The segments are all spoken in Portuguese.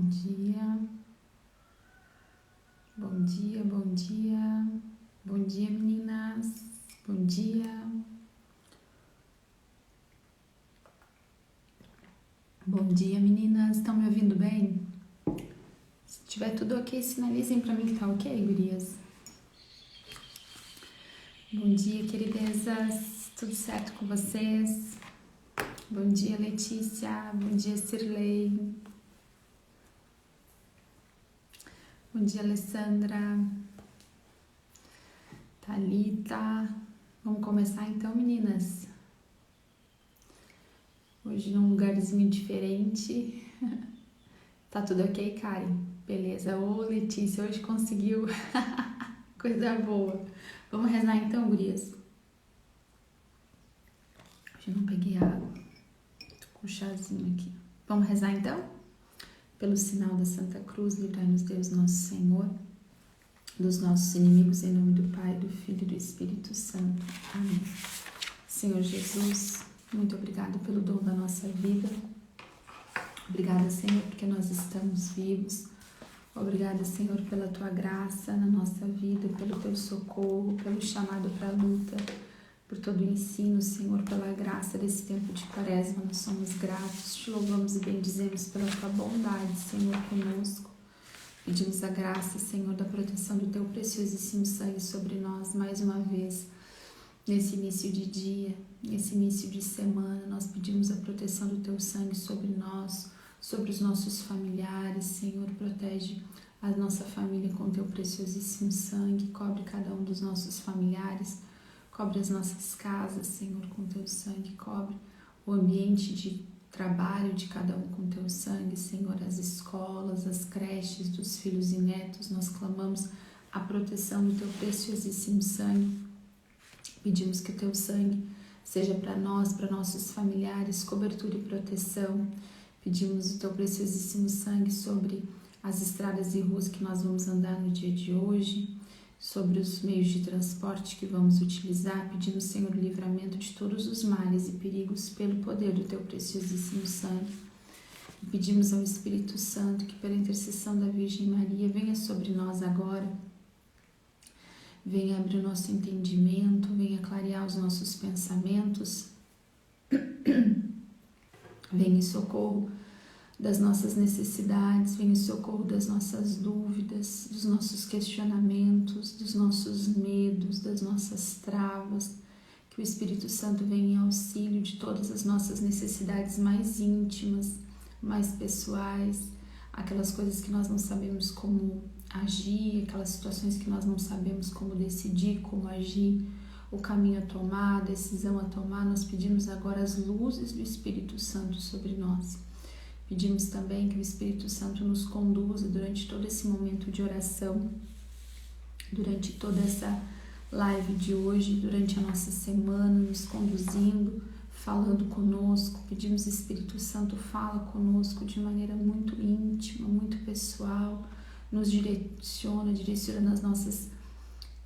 dia. Bom dia, bom dia. Bom dia, meninas. Bom dia. Bom dia, meninas. Estão me ouvindo bem? Se tiver tudo ok, sinalizem pra mim que tá ok, gurias. Bom dia, queridezas. Tudo certo com vocês? Bom dia, Letícia. Bom dia, Cirlei. Bom dia, Alessandra. Thalita. Vamos começar então, meninas? Hoje num lugarzinho diferente. Tá tudo ok, Karen? Beleza. Ô, Letícia, hoje conseguiu. Coisa boa. Vamos rezar então, gurias? Hoje eu não peguei água. Tô com um chazinho aqui. Vamos rezar então? Pelo sinal da Santa Cruz, livrai-nos Deus nosso Senhor, dos nossos inimigos, em nome do Pai, do Filho e do Espírito Santo. Amém. Senhor Jesus, muito obrigado pelo dom da nossa vida. Obrigada, Senhor, porque nós estamos vivos. Obrigada, Senhor, pela Tua graça na nossa vida, pelo Teu socorro, pelo chamado para a luta, por todo o ensino, Senhor, pela graça desse tempo de Quaresma. Nós somos gratos, Te louvamos e bendizemos pela Tua bondade, Senhor, conosco. Pedimos a graça, Senhor, da proteção do Teu preciosíssimo sangue sobre nós, mais uma vez, nesse início de dia, nesse início de semana. Nós pedimos a proteção do Teu sangue sobre nós, sobre os nossos familiares. Senhor, protege a nossa família com Teu preciosíssimo sangue, cobre cada um dos nossos familiares, cobre as nossas casas, Senhor, com Teu sangue, cobre o ambiente de trabalho de cada um com Teu sangue, Senhor, as escolas, as creches dos filhos e netos. Nós clamamos a proteção do Teu preciosíssimo sangue. Pedimos que o Teu sangue seja para nós, para nossos familiares, cobertura e proteção. Pedimos o Teu preciosíssimo sangue sobre as estradas e ruas que nós vamos andar no dia de hoje, sobre os meios de transporte que vamos utilizar. Pedimos, Senhor, o livramento de todos os males e perigos pelo poder do Teu preciosíssimo sangue. E pedimos ao Espírito Santo que, pela intercessão da Virgem Maria, venha sobre nós agora, venha abrir o nosso entendimento, venha clarear os nossos pensamentos, venha em socorro das nossas necessidades, venha em socorro das nossas dúvidas, dos nossos questionamentos, dos nossos medos, das nossas travas. Que o Espírito Santo venha em auxílio de todas as nossas necessidades mais íntimas, mais pessoais, aquelas coisas que nós não sabemos como agir, aquelas situações que nós não sabemos como decidir, como agir, o caminho a tomar, a decisão a tomar. Nós pedimos agora as luzes do Espírito Santo sobre nós. Pedimos também que o Espírito Santo nos conduza durante todo esse momento de oração, durante toda essa live de hoje, durante a nossa semana, nos conduzindo, falando conosco. Pedimos, Espírito Santo, fala conosco de maneira muito íntima, muito pessoal, nos direciona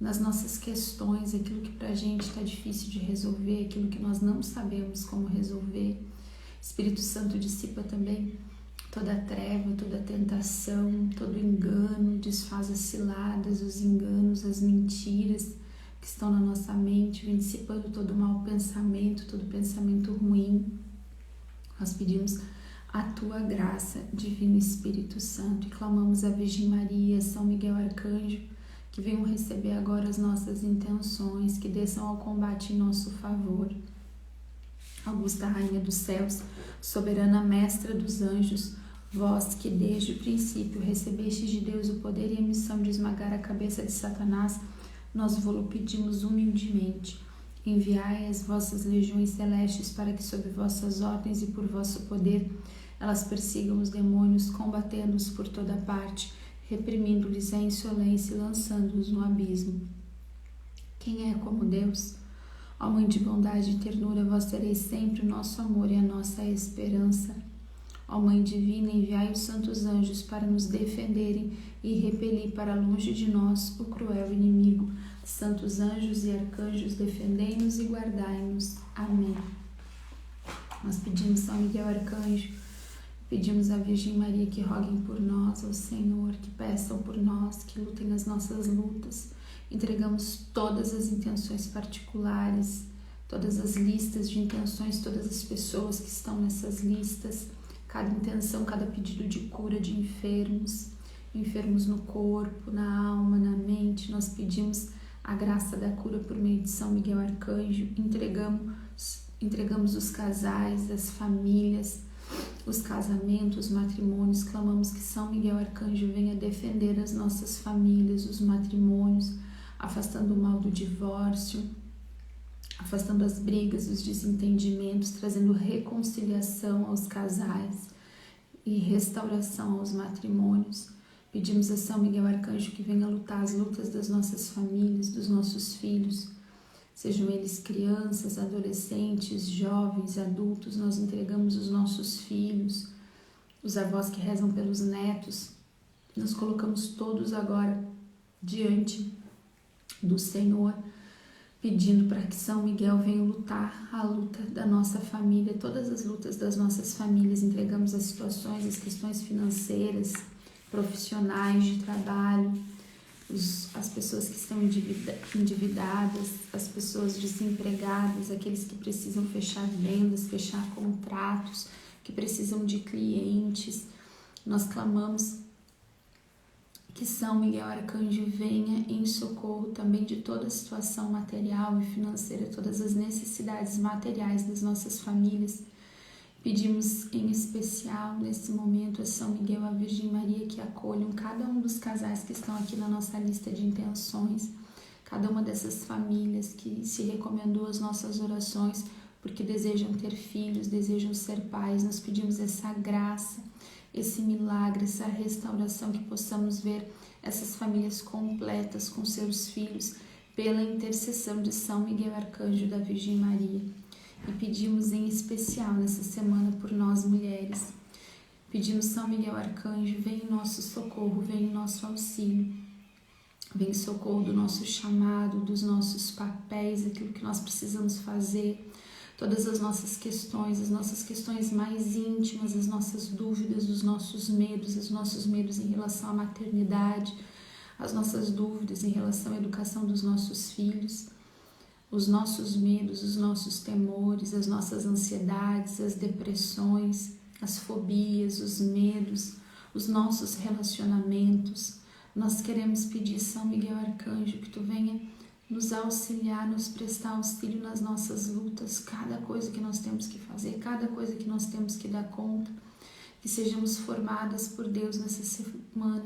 nas nossas questões, aquilo que pra gente está difícil de resolver, aquilo que nós não sabemos como resolver. Espírito Santo, dissipa também toda a treva, toda a tentação, todo o engano, desfaz as ciladas, os enganos, as mentiras que estão na nossa mente, vem dissipando todo o mau pensamento, todo pensamento ruim. Nós pedimos a Tua graça, Divino Espírito Santo, e clamamos a Virgem Maria, São Miguel Arcanjo, que venham receber agora as nossas intenções, que desçam ao combate em nosso favor. Augusta Rainha dos Céus, soberana Mestra dos Anjos, vós que desde o princípio recebestes de Deus o poder e a missão de esmagar a cabeça de Satanás, nós vos pedimos humildemente. Enviai as vossas legiões celestes para que, sob vossas ordens e por vosso poder, elas persigam os demônios, combatendo-os por toda parte, reprimindo-lhes a insolência e lançando-os no abismo. Quem é como Deus? Ó Mãe de bondade e ternura, vós tereis sempre o nosso amor e a nossa esperança. Ó Mãe divina, enviai os santos anjos para nos defenderem e repelir para longe de nós o cruel inimigo. Santos anjos e arcanjos, defendei-nos e guardai-nos. Amém. Nós pedimos, São Miguel Arcanjo, Pedimos à Virgem Maria que roguem por nós, ao Senhor, que peçam por nós, que lutem as nossas lutas. Entregamos todas as intenções particulares, todas as listas de intenções, todas as pessoas que estão nessas listas, cada intenção, cada pedido de cura de enfermos no corpo, na alma, na mente. Nós pedimos a graça da cura por meio de São Miguel Arcanjo. Entregamos os casais, as famílias, os casamentos, os matrimônios. Clamamos que São Miguel Arcanjo venha defender as nossas famílias, os matrimônios, afastando o mal do divórcio, afastando as brigas, os desentendimentos, trazendo reconciliação aos casais e restauração aos matrimônios. Pedimos a São Miguel Arcanjo que venha lutar as lutas das nossas famílias, dos nossos filhos, sejam eles crianças, adolescentes, jovens, adultos. Nós entregamos os nossos filhos, os avós que rezam pelos netos. Nos colocamos todos agora diante do Senhor, pedindo para que São Miguel venha lutar a luta da nossa família, todas as lutas das nossas famílias. Entregamos as situações, as questões financeiras, profissionais, de trabalho, as pessoas que estão endividadas, as pessoas desempregadas, aqueles que precisam fechar vendas, fechar contratos, que precisam de clientes. Nós clamamos que São Miguel Arcanjo venha em socorro também de toda a situação material e financeira, todas as necessidades materiais das nossas famílias. Pedimos em especial nesse momento a São Miguel e a Virgem Maria que acolham cada um dos casais que estão aqui na nossa lista de intenções, cada uma dessas famílias que se recomendou às nossas orações porque desejam ter filhos, desejam ser pais. Nós pedimos essa graça, esse milagre, essa restauração, que possamos ver essas famílias completas com seus filhos pela intercessão de São Miguel Arcanjo e da Virgem Maria. E pedimos em especial nessa semana por nós mulheres. Pedimos São Miguel Arcanjo, vem em nosso socorro, vem em nosso auxílio. Vem em socorro do nosso chamado, dos nossos papéis, aquilo que nós precisamos fazer. Todas as nossas questões mais íntimas, as nossas dúvidas, os nossos medos em relação à maternidade, as nossas dúvidas em relação à educação dos nossos filhos, os nossos medos, os nossos temores, as nossas ansiedades, as depressões, as fobias, os medos, os nossos relacionamentos. Nós queremos pedir, São Miguel Arcanjo, que Tu venha nos auxiliar, nos prestar auxílio nas nossas lutas, cada coisa que nós temos que fazer, cada coisa que nós temos que dar conta, que sejamos formadas por Deus nessa semana,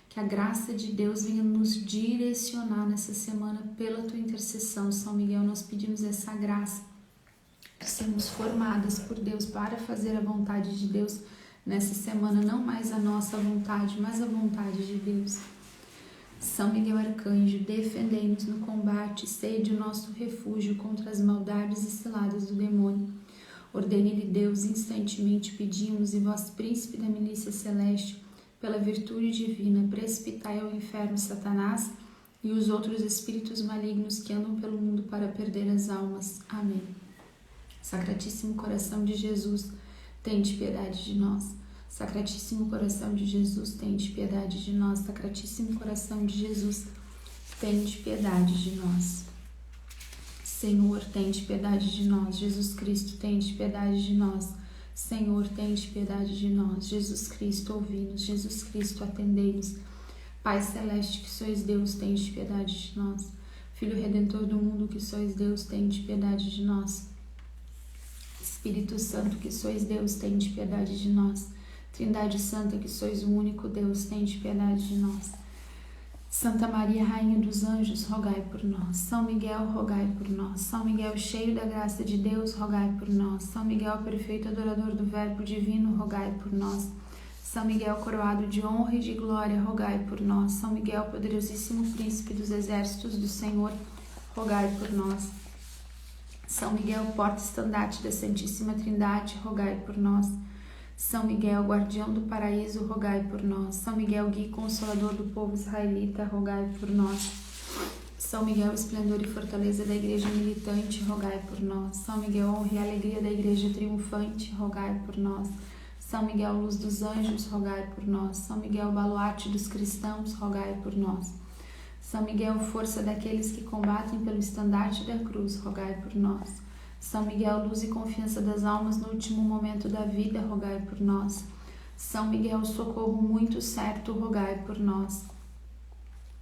que a graça de Deus venha nos direcionar nessa semana pela Tua intercessão. São Miguel, nós pedimos essa graça, que sermos formadas por Deus para fazer a vontade de Deus nessa semana, não mais a nossa vontade, mas a vontade de Deus. São Miguel Arcanjo, defendei-nos no combate, sede o nosso refúgio contra as maldades e ciladas do demônio. Ordene-lhe Deus, instantemente pedimos, e vós, príncipe da milícia celeste, pela virtude divina, precipitai ao inferno Satanás e os outros espíritos malignos que andam pelo mundo para perder as almas. Amém. Sacratíssimo coração de Jesus, tende piedade de nós. Sacratíssimo coração de Jesus, tende piedade de nós. Sacratíssimo coração de Jesus, tende piedade de nós. Senhor, tende piedade de nós. Jesus Cristo, tende piedade de nós. Senhor, tende piedade de nós. Jesus Cristo, ouvi-nos. Jesus Cristo, atendei-nos. Pai Celeste, que sois Deus, tende piedade de nós. Filho Redentor do mundo, que sois Deus, tende piedade de nós. Espírito Santo, que sois Deus, tende piedade de nós. Trindade Santa, que sois o único Deus, tende piedade de nós. Santa Maria, Rainha dos Anjos, rogai por nós. São Miguel, rogai por nós. São Miguel, cheio da graça de Deus, rogai por nós. São Miguel, perfeito adorador do Verbo Divino, rogai por nós. São Miguel, coroado de honra e de glória, rogai por nós. São Miguel, poderosíssimo príncipe dos exércitos do Senhor, rogai por nós. São Miguel, porta-estandarte da Santíssima Trindade, rogai por nós. São Miguel, guardião do paraíso, rogai por nós. São Miguel, guia e consolador do povo israelita, rogai por nós. São Miguel, esplendor e fortaleza da igreja militante, rogai por nós. São Miguel, honra e alegria da igreja triunfante, rogai por nós. São Miguel, luz dos anjos, rogai por nós. São Miguel, baluarte dos cristãos, rogai por nós. São Miguel, força daqueles que combatem pelo estandarte da cruz, rogai por nós. São Miguel, luz e confiança das almas no último momento da vida, rogai por nós. São Miguel, socorro muito certo, rogai por nós.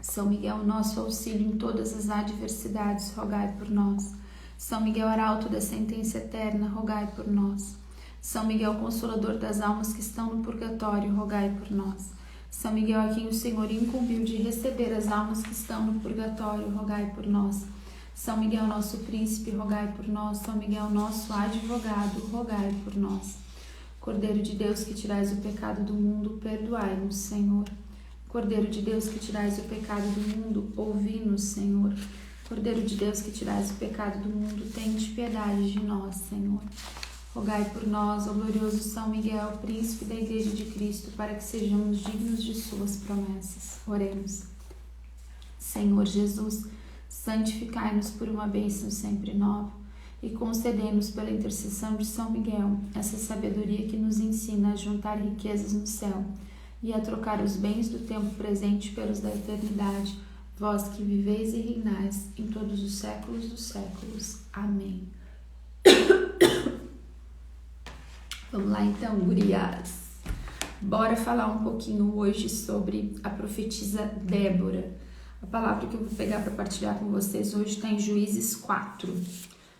São Miguel, nosso auxílio em todas as adversidades, rogai por nós. São Miguel, arauto da sentença eterna, rogai por nós. São Miguel, consolador das almas que estão no purgatório, rogai por nós. São Miguel, a quem o Senhor incumbiu de receber as almas que estão no purgatório, rogai por nós. São Miguel, nosso príncipe, rogai por nós. São Miguel, nosso advogado, rogai por nós. Cordeiro de Deus, que tirais o pecado do mundo, perdoai-nos, Senhor. Cordeiro de Deus, que tirais o pecado do mundo, ouvi-nos, Senhor. Cordeiro de Deus, que tirais o pecado do mundo, tende piedade de nós, Senhor. Rogai por nós, ó glorioso São Miguel, príncipe da Igreja de Cristo, para que sejamos dignos de suas promessas. Oremos. Senhor Jesus, santificai-nos por uma bênção sempre nova e concedei-nos pela intercessão de São Miguel essa sabedoria que nos ensina a juntar riquezas no céu e a trocar os bens do tempo presente pelos da eternidade, vós que viveis e reinais em todos os séculos dos séculos. Amém. Vamos lá então, gurias. Bora falar um pouquinho hoje sobre a profetisa Débora. A palavra que eu vou pegar para partilhar com vocês hoje está em Juízes 4.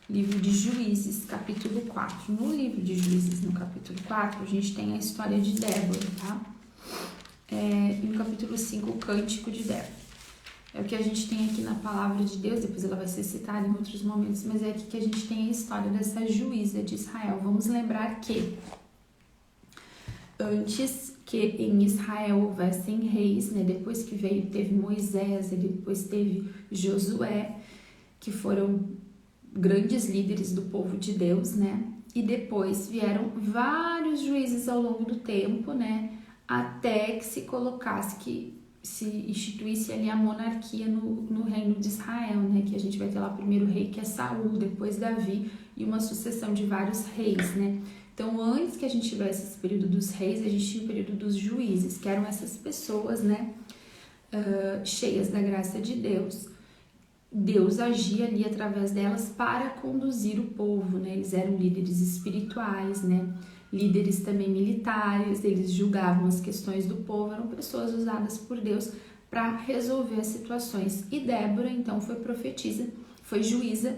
Livro de Juízes, capítulo 4. No livro de Juízes, no capítulo 4, a gente tem a história de Débora, tá? E no capítulo 5, o Cântico de Débora. É o que a gente tem aqui na palavra de Deus, depois ela vai ser citada em outros momentos, mas é aqui que a gente tem a história dessa juíza de Israel. Vamos lembrar que antes que em Israel houvessem reis, né, depois que teve Moisés, e depois teve Josué, que foram grandes líderes do povo de Deus, né, e depois vieram vários juízes ao longo do tempo, né, até que se instituísse ali a monarquia no reino de Israel, né? Que a gente vai ter lá o primeiro rei, que é Saul, depois Davi, e uma sucessão de vários reis, né? Então, antes que a gente tivesse esse período dos reis, a gente tinha o período dos juízes, que eram essas pessoas, né? Cheias da graça de Deus. Deus agia ali através delas para conduzir o povo, né? Eles eram líderes espirituais, né? Líderes também militares, eles julgavam as questões do povo, eram pessoas usadas por Deus para resolver as situações. E Débora, então, foi juíza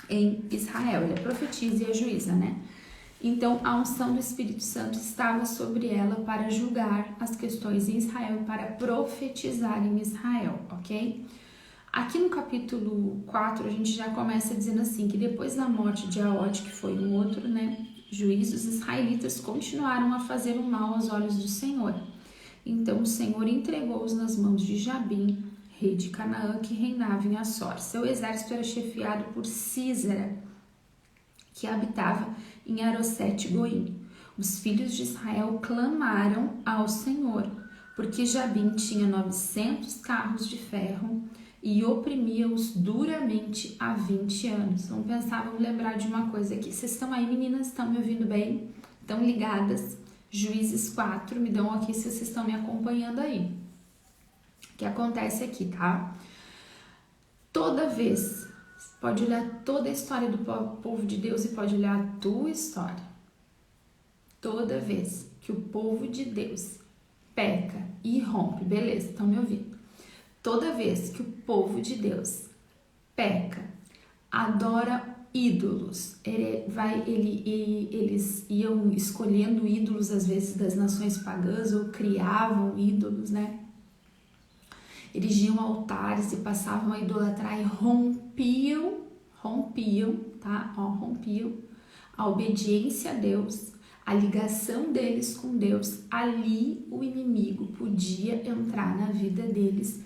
em Israel. Ela é profetisa e é juíza, né? Então, a unção do Espírito Santo estava sobre ela para julgar as questões em Israel, para profetizar em Israel, ok? Aqui no capítulo 4, a gente já começa dizendo assim, que depois da morte de Aode, que foi um outro, né, juiz, os israelitas continuaram a fazer o mal aos olhos do Senhor. Então o Senhor entregou-os nas mãos de Jabim, rei de Canaã, que reinava em Assor. Seu exército era chefiado por Sísera, que habitava em Arosete-Goim. Os filhos de Israel clamaram ao Senhor, porque Jabim tinha 900 carros de ferro e oprimia-os duramente há 20 anos. Vamos pensar, vamos lembrar de uma coisa aqui. Vocês estão aí, meninas? Estão me ouvindo bem? Estão ligadas? Juízes 4, me dão aqui se vocês estão me acompanhando aí. O que acontece aqui, tá? Toda vez, pode olhar toda a história do povo de Deus e pode olhar a tua história. Toda vez que o povo de Deus peca e rompe, beleza, estão me ouvindo? Toda vez que o povo de Deus peca, adora ídolos, eles iam escolhendo ídolos, às vezes, das nações pagãs, ou criavam ídolos, né? Erigiam altares e passavam a idolatrar e rompiam, tá? Rompiam a obediência a Deus, a ligação deles com Deus. Ali o inimigo podia entrar na vida deles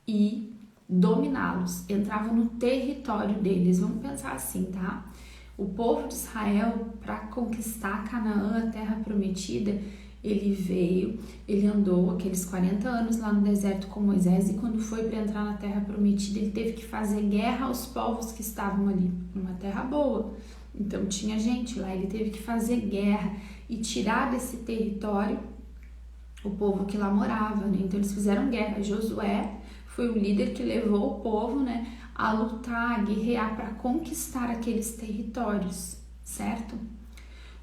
e dominá-los, entrava no território deles. Vamos pensar assim, tá? O povo de Israel, para conquistar Canaã, a terra prometida, ele andou aqueles 40 anos lá no deserto com Moisés, e quando foi para entrar na terra prometida, ele teve que fazer guerra aos povos que estavam ali, numa terra boa, Então tinha gente lá, ele teve que fazer guerra e tirar desse território o povo que lá morava, né? Então eles fizeram guerra. Josué foi o líder que levou o povo, né, a lutar, a guerrear para conquistar aqueles territórios, certo?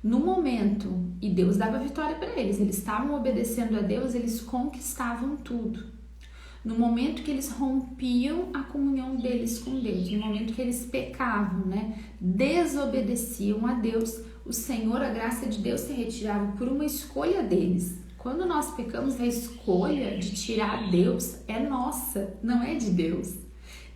No momento, e Deus dava vitória para eles estavam obedecendo a Deus, eles conquistavam tudo. No momento que eles rompiam a comunhão deles com Deus, no momento que eles pecavam, né, desobedeciam a Deus, o Senhor, a graça de Deus se retirava por uma escolha deles. Quando nós pecamos, a escolha de tirar Deus é nossa, não é de Deus.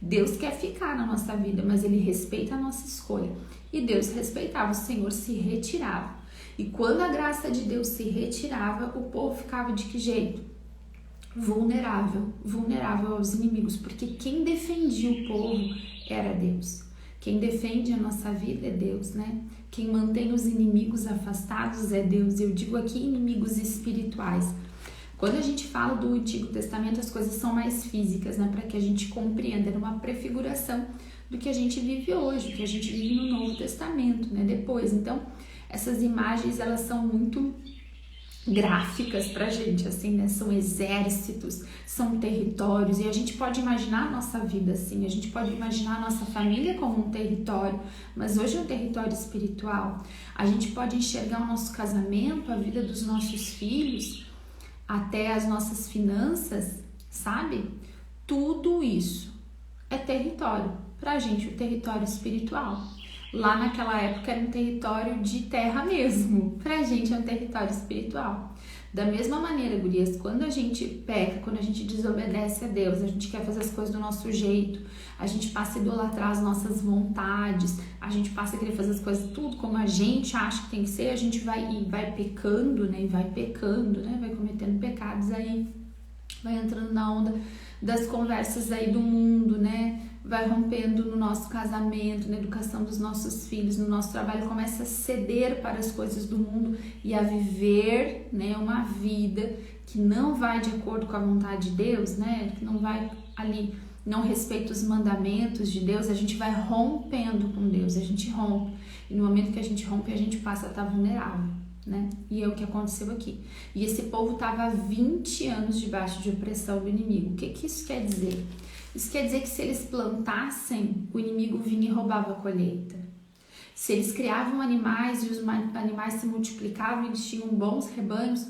Deus quer ficar na nossa vida, mas Ele respeita a nossa escolha. E Deus respeitava, o Senhor se retirava. E quando a graça de Deus se retirava, o povo ficava de que jeito? Vulnerável aos inimigos, porque quem defendia o povo era Deus. Quem defende a nossa vida é Deus, né? Quem mantém os inimigos afastados é Deus. Eu digo aqui inimigos espirituais. Quando a gente fala do Antigo Testamento, as coisas são mais físicas, né? Para que a gente compreenda, era uma prefiguração do que a gente vive hoje, do que a gente vive no Novo Testamento, né? Depois, então, essas imagens, elas são muito gráficas pra gente, assim, né? São exércitos, são territórios, e a gente pode imaginar a nossa vida assim, a gente pode imaginar a nossa família como um território, mas hoje é um território espiritual. A gente pode enxergar o nosso casamento, a vida dos nossos filhos, até as nossas finanças, sabe? Tudo isso é território. Pra gente, o território espiritual. Lá naquela época era um território de terra mesmo. Pra gente é um território espiritual. Da mesma maneira, gurias, quando a gente peca, quando a gente desobedece a Deus, a gente quer fazer as coisas do nosso jeito, a gente passa a idolatrar as nossas vontades, a gente passa a querer fazer as coisas tudo como a gente acha que tem que ser, a gente vai pecando, né? E vai pecando, né? Vai cometendo pecados aí, vai entrando na onda das conversas aí do mundo, né? Vai rompendo no nosso casamento, na educação dos nossos filhos, no nosso trabalho, começa a ceder para as coisas do mundo e a viver, né, uma vida que não vai de acordo com a vontade de Deus, né, que não vai ali, não respeita os mandamentos de Deus, a gente vai rompendo com Deus, a gente rompe. E no momento que a gente rompe, a gente passa a estar vulnerável, né? E é o que aconteceu aqui. E esse povo estava há 20 anos debaixo de opressão do inimigo. O que que isso quer dizer? Isso quer dizer que se eles plantassem, o inimigo vinha e roubava a colheita. Se eles criavam animais e os animais se multiplicavam, eles tinham bons rebanhos,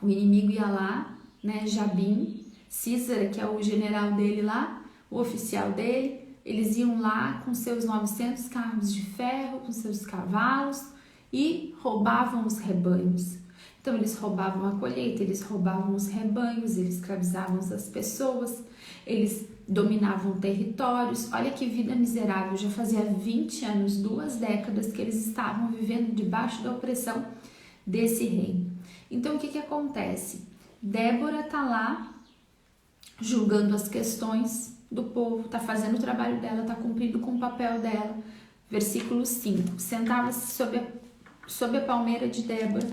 o inimigo ia lá, né, Jabim, Císara, que é o general dele lá, o oficial dele, eles iam lá com seus 900 carros de ferro, com seus cavalos e roubavam os rebanhos. Então eles roubavam a colheita, eles roubavam os rebanhos, eles escravizavam as pessoas, eles dominavam territórios. Olha que vida miserável, já fazia 20 anos, 2 décadas que eles estavam vivendo debaixo da opressão desse rei. Então o que acontece? Débora tá lá julgando as questões do povo, tá fazendo o trabalho dela, tá cumprindo com o papel dela. Versículo 5, sentava-se sob a palmeira de Débora.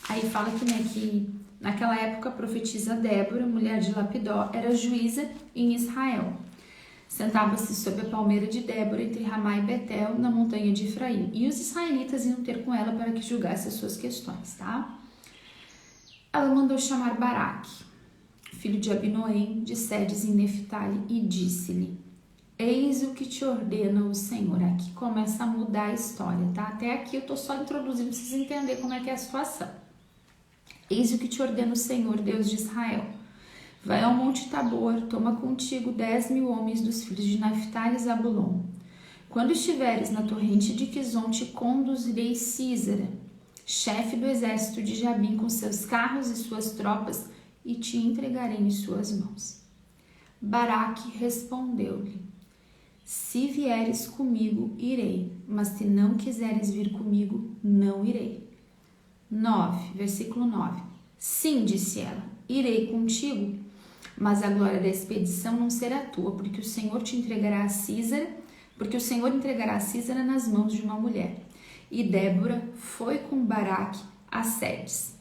Aí fala que, né, que naquela época a profetisa Débora, mulher de Lapidó, era juíza em Israel. Sentava-se sob a palmeira de Débora entre Ramá e Betel, na montanha de Efraim. E os israelitas iam ter com ela para que julgasse as suas questões, tá? Ela mandou chamar Baraque, filho de Abinoém, de Sedes em Neftali, e disse-lhe: eis o que te ordena o Senhor. Aqui começa a mudar a história, tá? Até aqui eu tô só introduzindo pra vocês entenderem como é que é a situação. Eis o que te ordena o Senhor, Deus de Israel. Vai ao monte Tabor, toma contigo 10.000 homens dos filhos de Naftali e Zabulon. Quando estiveres na torrente de Quizon, te conduzirei Císara, chefe do exército de Jabim, com seus carros e suas tropas, e te entregarei em suas mãos. Baraque respondeu-lhe: se vieres comigo, irei, mas se não quiseres vir comigo, não irei. 9, versículo 9. Sim, disse ela, irei contigo, mas a glória da expedição não será tua, porque o Senhor entregará a Císara nas mãos de uma mulher. E Débora foi com Baraque a Sedes.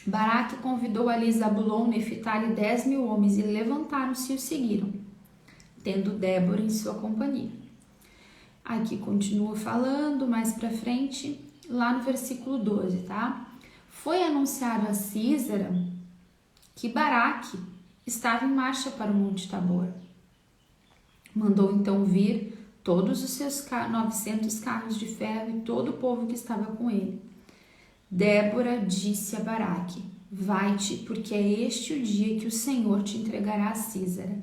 Baraque convidou ali Zabulon, Neftali, 10.000 homens, e levantaram-se e o seguiram, tendo Débora em sua companhia. Aqui continua falando mais pra frente, lá no versículo 12, tá? Foi anunciado a Císara que Baraque estava em marcha para o Monte Tabor. Mandou então vir todos os seus 900 carros de ferro e todo o povo que estava com ele. Débora disse a Baraque: vai-te, porque é este o dia que o Senhor te entregará a Císara.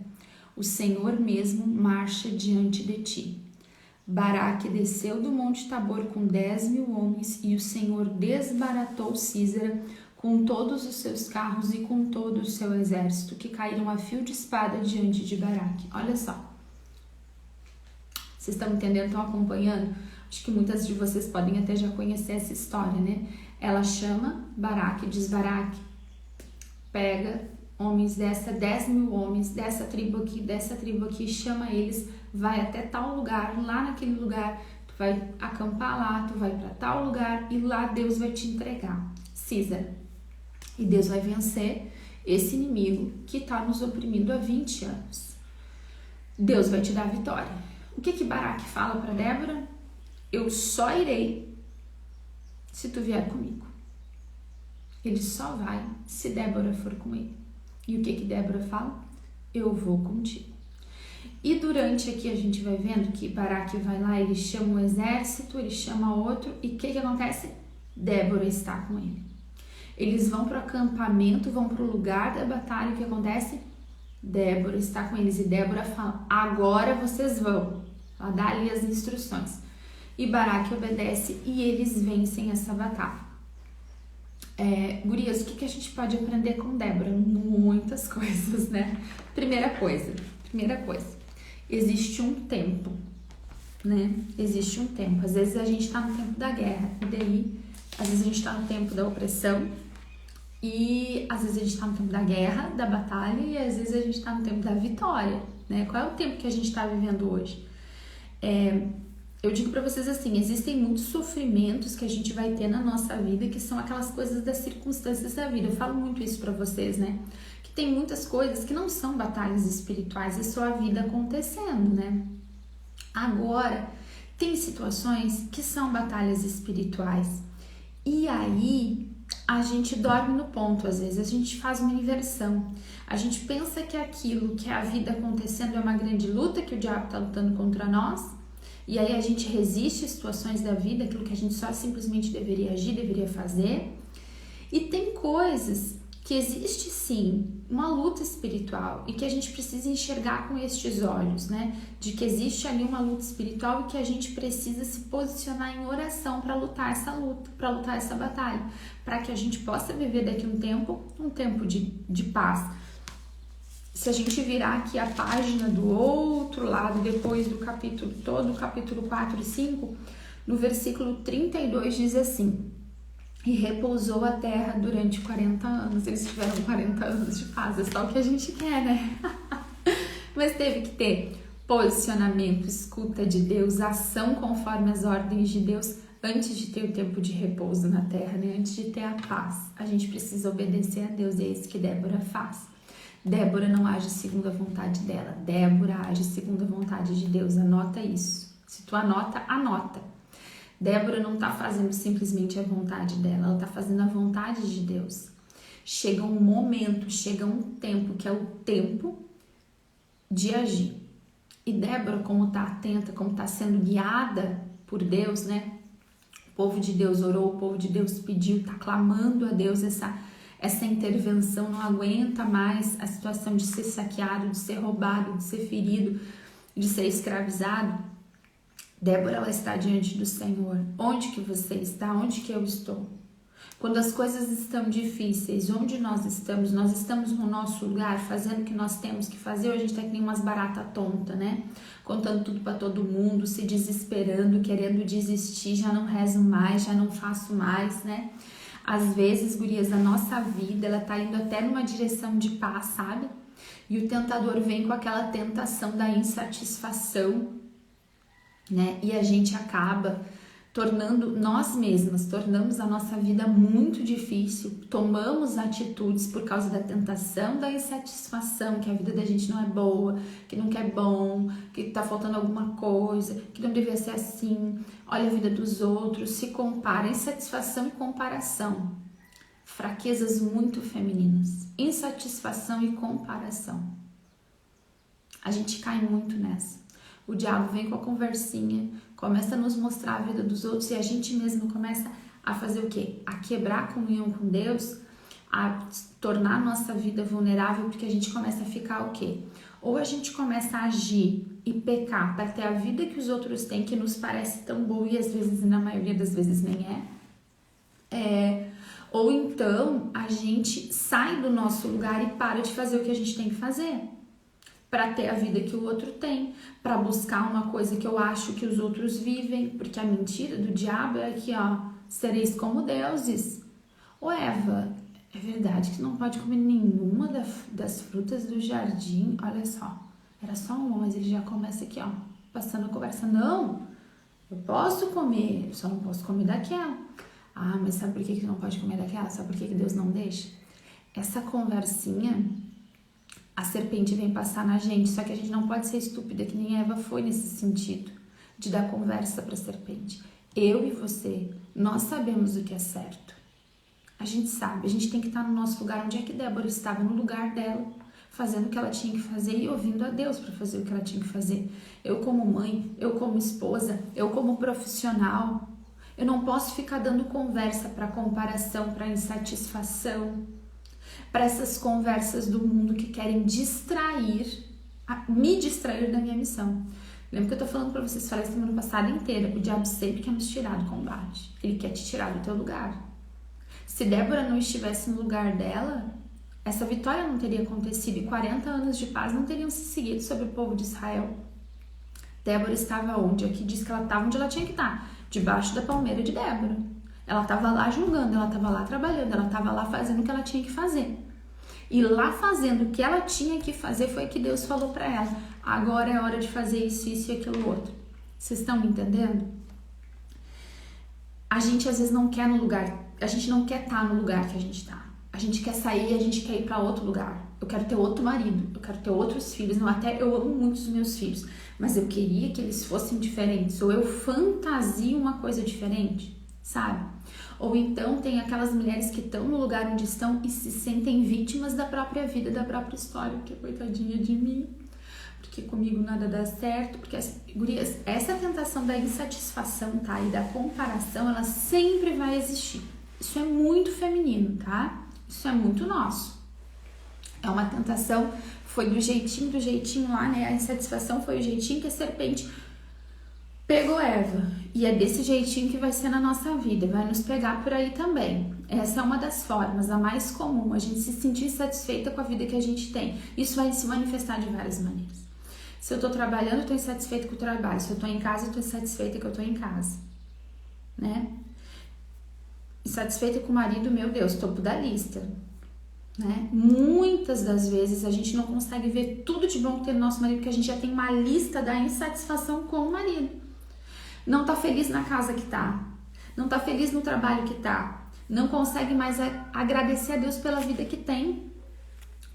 O Senhor mesmo marcha diante de ti. Baraque desceu do Monte Tabor com 10.000 homens e o Senhor desbaratou Císara com todos os seus carros e com todo o seu exército, que caíram a fio de espada diante de Baraque. Olha só. Vocês estão entendendo? Estão acompanhando? Acho que muitas de vocês podem até já conhecer essa história, né? Ela chama Baraque, diz: Baraque, pega homens 10.000 homens dessa tribo aqui, chama eles, vai até tal lugar, lá naquele lugar, tu vai acampar lá, tu vai para tal lugar e lá Deus vai te entregar Císara. E Deus vai vencer esse inimigo que está nos oprimindo há 20 anos. Deus vai te dar a vitória. O que Baraque fala para Débora? Eu só irei se tu vier comigo. Ele só vai se Débora for com ele. E o que Débora fala? Eu vou contigo. E durante aqui a gente vai vendo que Baraque vai lá, ele chama um exército, ele chama outro, e o que acontece? Débora está com ele. Eles vão para o acampamento, vão para o lugar da batalha, o que acontece? Débora está com eles, e Débora fala: agora vocês vão. Ela dá ali as instruções. E Baraque obedece e eles vencem essa batalha. Gurias, o que a gente pode aprender com Débora? Muitas coisas, né? Primeira coisa, existe um tempo, né? Existe um tempo. Às vezes a gente tá no tempo da guerra, e daí, às vezes a gente tá no tempo da opressão, e às vezes a gente tá no tempo da guerra, da batalha, e às vezes a gente tá no tempo da vitória, né? Qual é o tempo que a gente tá vivendo hoje? Eu digo pra vocês assim, existem muitos sofrimentos que a gente vai ter na nossa vida, que são aquelas coisas das circunstâncias da vida. Eu falo muito isso pra vocês, né? Que tem muitas coisas que não são batalhas espirituais, é só a vida acontecendo, né? Agora, tem situações que são batalhas espirituais. E aí, a gente dorme no ponto, às vezes, a gente faz uma inversão. A gente pensa que aquilo que é a vida acontecendo é uma grande luta, que o diabo está lutando contra nós, e aí a gente resiste às situações da vida, aquilo que a gente só simplesmente deveria agir, deveria fazer. E tem coisas que existe sim uma luta espiritual e que a gente precisa enxergar com estes olhos, né? De que existe ali uma luta espiritual e que a gente precisa se posicionar em oração para lutar essa luta, para lutar essa batalha, para que a gente possa viver daqui um tempo de paz. Se a gente virar aqui a página do outro lado, depois do capítulo todo, capítulo 4 e 5, no versículo 32 diz assim: e repousou a terra durante 40 anos. Eles tiveram 40 anos de paz, é só o que a gente quer, né? Mas teve que ter posicionamento, escuta de Deus, ação conforme as ordens de Deus, antes de ter o tempo de repouso na terra, né? Antes de ter a paz. A gente precisa obedecer a Deus, é isso que Débora faz. Débora não age segundo a vontade dela, Débora age segundo a vontade de Deus. Anota isso. Se tu anota, anota. Débora não está fazendo simplesmente a vontade dela, ela está fazendo a vontade de Deus. Chega um momento, chega um tempo, que é o tempo de agir. E Débora, como está atenta, como está sendo guiada por Deus, né? O povo de Deus orou, o povo de Deus pediu, está clamando a Deus essa intervenção, não aguenta mais a situação de ser saqueado, de ser roubado, de ser ferido, de ser escravizado. Débora, ela está diante do Senhor. Onde que você está? Onde que eu estou? Quando as coisas estão difíceis, onde nós estamos? Nós estamos no nosso lugar, fazendo o que nós temos que fazer, ou a gente tá que nem umas baratas tontas, né? Contando tudo para todo mundo, se desesperando, querendo desistir, já não rezo mais, já não faço mais, né? Às vezes, gurias, a nossa vida, ela tá indo até numa direção de paz, sabe? E o tentador vem com aquela tentação da insatisfação, né? E a gente acaba tornando nós mesmas, tornamos a nossa vida muito difícil, tomamos atitudes por causa da tentação, da insatisfação, que a vida da gente não é boa, que nunca é bom, que tá faltando alguma coisa, que não devia ser assim, olha a vida dos outros, se compara, insatisfação e comparação, fraquezas muito femininas, insatisfação e comparação. A gente cai muito nessa. O diabo vem com a conversinha, começa a nos mostrar a vida dos outros e a gente mesmo começa a fazer o quê? A quebrar a comunhão com Deus, a tornar a nossa vida vulnerável, porque a gente começa a ficar o quê? Ou a gente começa a agir e pecar para ter a vida que os outros têm, que nos parece tão boa e às vezes, na maioria das vezes, nem é. Ou então a gente sai do nosso lugar e para de fazer o que a gente tem que fazer para ter a vida que o outro tem, para buscar uma coisa que eu acho que os outros vivem, porque a mentira do diabo é que, sereis como deuses. Ô Eva, é verdade que não pode comer nenhuma das frutas do jardim? Olha só, era só uma, mas ele já começa aqui, passando a conversa. Não, eu posso comer, só não posso comer daquela. Ah, mas sabe por que não pode comer daquela? Sabe por que Deus não deixa? Essa conversinha, a serpente vem passar na gente, só que a gente não pode ser estúpida, que nem Eva foi nesse sentido, de dar conversa para a serpente. Eu e você, nós sabemos o que é certo. A gente sabe, a gente tem que estar no nosso lugar. Onde é que Débora estava? No lugar dela, fazendo o que ela tinha que fazer e ouvindo a Deus para fazer o que ela tinha que fazer. Eu como mãe, eu como esposa, eu como profissional, eu não posso ficar dando conversa para comparação, para insatisfação, para essas conversas do mundo que querem me distrair da minha missão. Lembra que eu tô falando para vocês, falei semana passada inteira, o diabo sempre quer nos tirar do combate. Ele quer te tirar do teu lugar. Se Débora não estivesse no lugar dela, essa vitória não teria acontecido e 40 anos de paz não teriam se seguido sobre o povo de Israel. Débora estava onde? Aqui diz que ela estava onde ela tinha que estar, debaixo da palmeira de Débora. Ela estava lá julgando, ela estava lá trabalhando, ela estava lá fazendo o que ela tinha que fazer. E lá fazendo o que ela tinha que fazer foi que Deus falou para ela: agora é hora de fazer isso, isso e aquilo outro. Vocês estão me entendendo? A gente às vezes não quer no lugar, a gente não quer estar no lugar que a gente está. A gente quer sair, a gente quer ir para outro lugar. Eu quero ter outro marido, eu quero ter outros filhos. Não, até eu amo muito os meus filhos, mas eu queria que eles fossem diferentes. Ou eu fantasio uma coisa diferente, sabe? Ou então tem aquelas mulheres que estão no lugar onde estão e se sentem vítimas da própria vida, da própria história, porque coitadinha de mim, porque comigo nada dá certo, porque gurias, essa tentação da insatisfação, tá, e da comparação, ela sempre vai existir. Isso é muito feminino, tá? Isso é muito nosso. É uma tentação, foi do jeitinho lá, né? A insatisfação foi o jeitinho que a serpente pegou Eva, e é desse jeitinho que vai ser na nossa vida, vai nos pegar por aí também. Essa é uma das formas, a mais comum, a gente se sentir satisfeita com a vida que a gente tem. Isso vai se manifestar de várias maneiras. Se eu tô trabalhando, eu tô insatisfeita com o trabalho. Se eu tô em casa, eu tô insatisfeita que eu tô em casa, né? Insatisfeita com o marido, meu Deus, topo da lista, né? Muitas das vezes a gente não consegue ver tudo de bom que tem no nosso marido, porque a gente já tem uma lista da insatisfação com o marido. Não tá feliz na casa que tá, não tá feliz no trabalho que tá, não consegue mais agradecer a Deus pela vida que tem,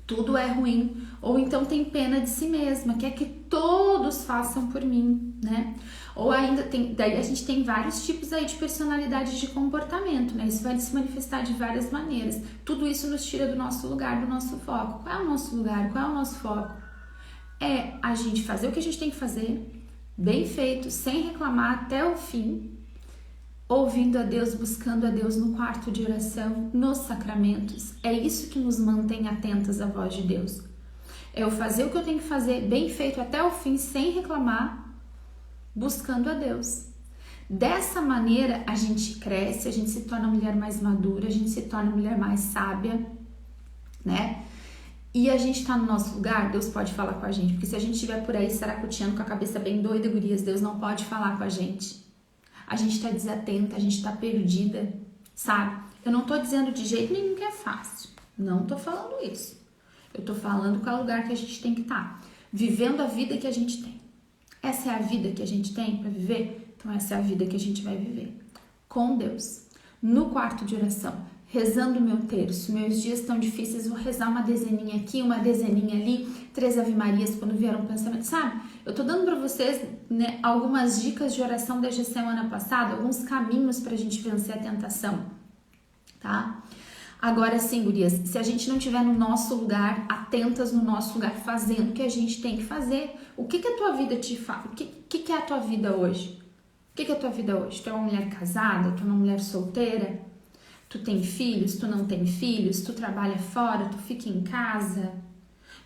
tudo é ruim, ou então tem pena de si mesma, quer que todos façam por mim, né? Ou ainda daí a gente tem vários tipos aí de personalidade de comportamento, né? Isso vai se manifestar de várias maneiras. Tudo isso nos tira do nosso lugar, do nosso foco. Qual é o nosso lugar? Qual é o nosso foco? É a gente fazer o que a gente tem que fazer, bem feito, sem reclamar até o fim, ouvindo a Deus, buscando a Deus no quarto de oração, nos sacramentos. É isso que nos mantém atentas à voz de Deus. É eu fazer o que eu tenho que fazer, bem feito até o fim, sem reclamar, buscando a Deus. Dessa maneira, a gente cresce, a gente se torna uma mulher mais madura, a gente se torna uma mulher mais sábia, né? E a gente tá no nosso lugar, Deus pode falar com a gente, porque se a gente estiver por aí saracoteando com a cabeça bem doida, gurias, Deus não pode falar com a gente. A gente tá desatenta, a gente tá perdida, sabe? Eu não tô dizendo de jeito nenhum que é fácil, não tô falando isso. Eu tô falando qual é o lugar que a gente tem que estar, vivendo a vida que a gente tem. Essa é a vida que a gente tem para viver? Então essa é a vida que a gente vai viver. Com Deus. No quarto de oração. Rezando o meu terço. Meus dias estão difíceis, vou rezar uma dezeninha aqui, uma dezeninha ali. 3 Ave Marias quando vier um pensamento. Sabe? Eu tô dando pra vocês, né, algumas dicas de oração desde a semana passada. Alguns caminhos pra gente vencer a tentação. Tá? Agora sim, gurias, se a gente não estiver no nosso lugar, atentas no nosso lugar, fazendo o que a gente tem que fazer, o que a tua vida te faz? O que é a tua vida hoje? O que é a tua vida hoje? Tu é uma mulher casada? Tu é uma mulher solteira? Tu tem filhos? Tu não tem filhos? Tu trabalha fora? Tu fica em casa?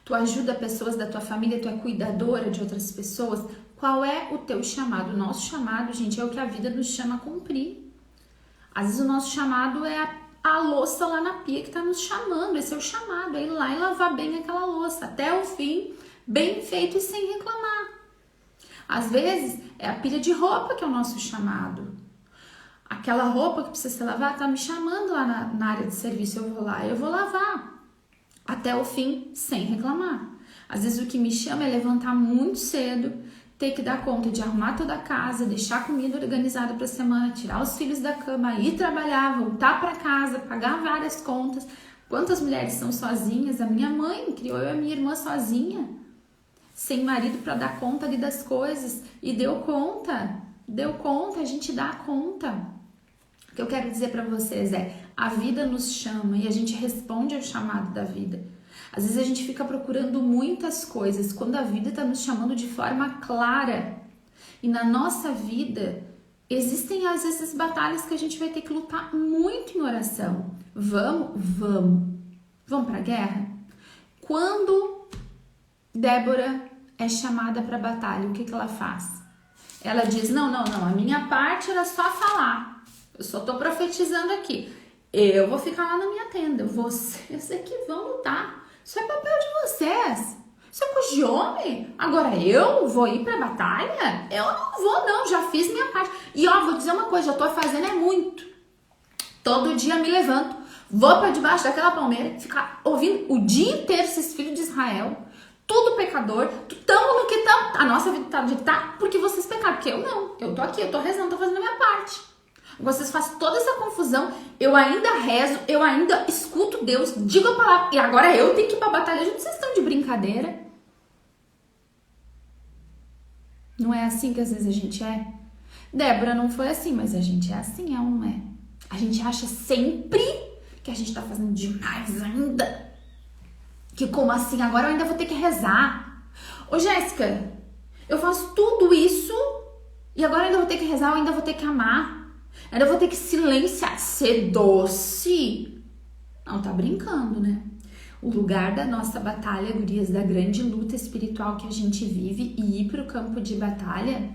Tu ajuda pessoas da tua família? Tu é cuidadora de outras pessoas? Qual é o teu chamado? O nosso chamado, gente, é o que a vida nos chama a cumprir. Às vezes o nosso chamado é a louça lá na pia que tá nos chamando. Esse é o chamado, é ir lá e lavar bem aquela louça, até o fim, bem feito e sem reclamar. Às vezes é a pilha de roupa que é o nosso chamado. Aquela roupa que precisa ser lavada tá me chamando lá na área de serviço, eu vou lá e eu vou lavar. Até o fim, sem reclamar. Às vezes o que me chama é levantar muito cedo, ter que dar conta de arrumar toda a casa, deixar a comida organizada para a semana, tirar os filhos da cama, ir trabalhar, voltar para casa, pagar várias contas. Quantas mulheres são sozinhas? A minha mãe criou eu e a minha irmã sozinha, sem marido para dar conta ali das coisas, e deu conta, a gente dá conta. O que eu quero dizer para vocês é, a vida nos chama e a gente responde ao chamado da vida. Às vezes a gente fica procurando muitas coisas, quando a vida está nos chamando de forma clara. E na nossa vida, existem às vezes batalhas que a gente vai ter que lutar muito em oração. Vamos para a guerra? Quando Débora é chamada para a batalha, o que ela faz? Ela diz, não, a minha parte era só falar. Eu só tô profetizando aqui. Eu vou ficar lá na minha tenda. Vocês é que vão lutar. Isso é papel de vocês. Isso é coisa de homem. Agora eu vou ir pra batalha? Eu não vou não, já fiz minha parte. E ó, vou dizer uma coisa, já tô fazendo é muito. Todo dia me levanto, vou pra debaixo daquela palmeira, ficar ouvindo o dia inteiro esses filhos de Israel, tudo pecador, tamo no que tamo. A nossa vida tá do jeito que tá porque vocês pecaram, porque eu não. Eu tô aqui, eu tô rezando, tô fazendo a minha parte. Vocês fazem toda essa confusão, eu ainda rezo, eu ainda escuto Deus, digo a palavra, e agora eu tenho que ir pra batalha junto, vocês estão de brincadeira? Não é assim que às vezes a gente é? Débora não foi assim, mas a gente é assim, não é? A gente acha sempre que a gente tá fazendo demais ainda. Que como assim? Agora eu ainda vou ter que rezar. Ô Jéssica, eu faço tudo isso e agora eu ainda vou ter que rezar, eu ainda vou ter que amar. Ainda vou ter que silenciar, ser doce. Não, tá brincando, né? O lugar da nossa batalha, gurias, da grande luta espiritual que a gente vive e ir pro campo de batalha,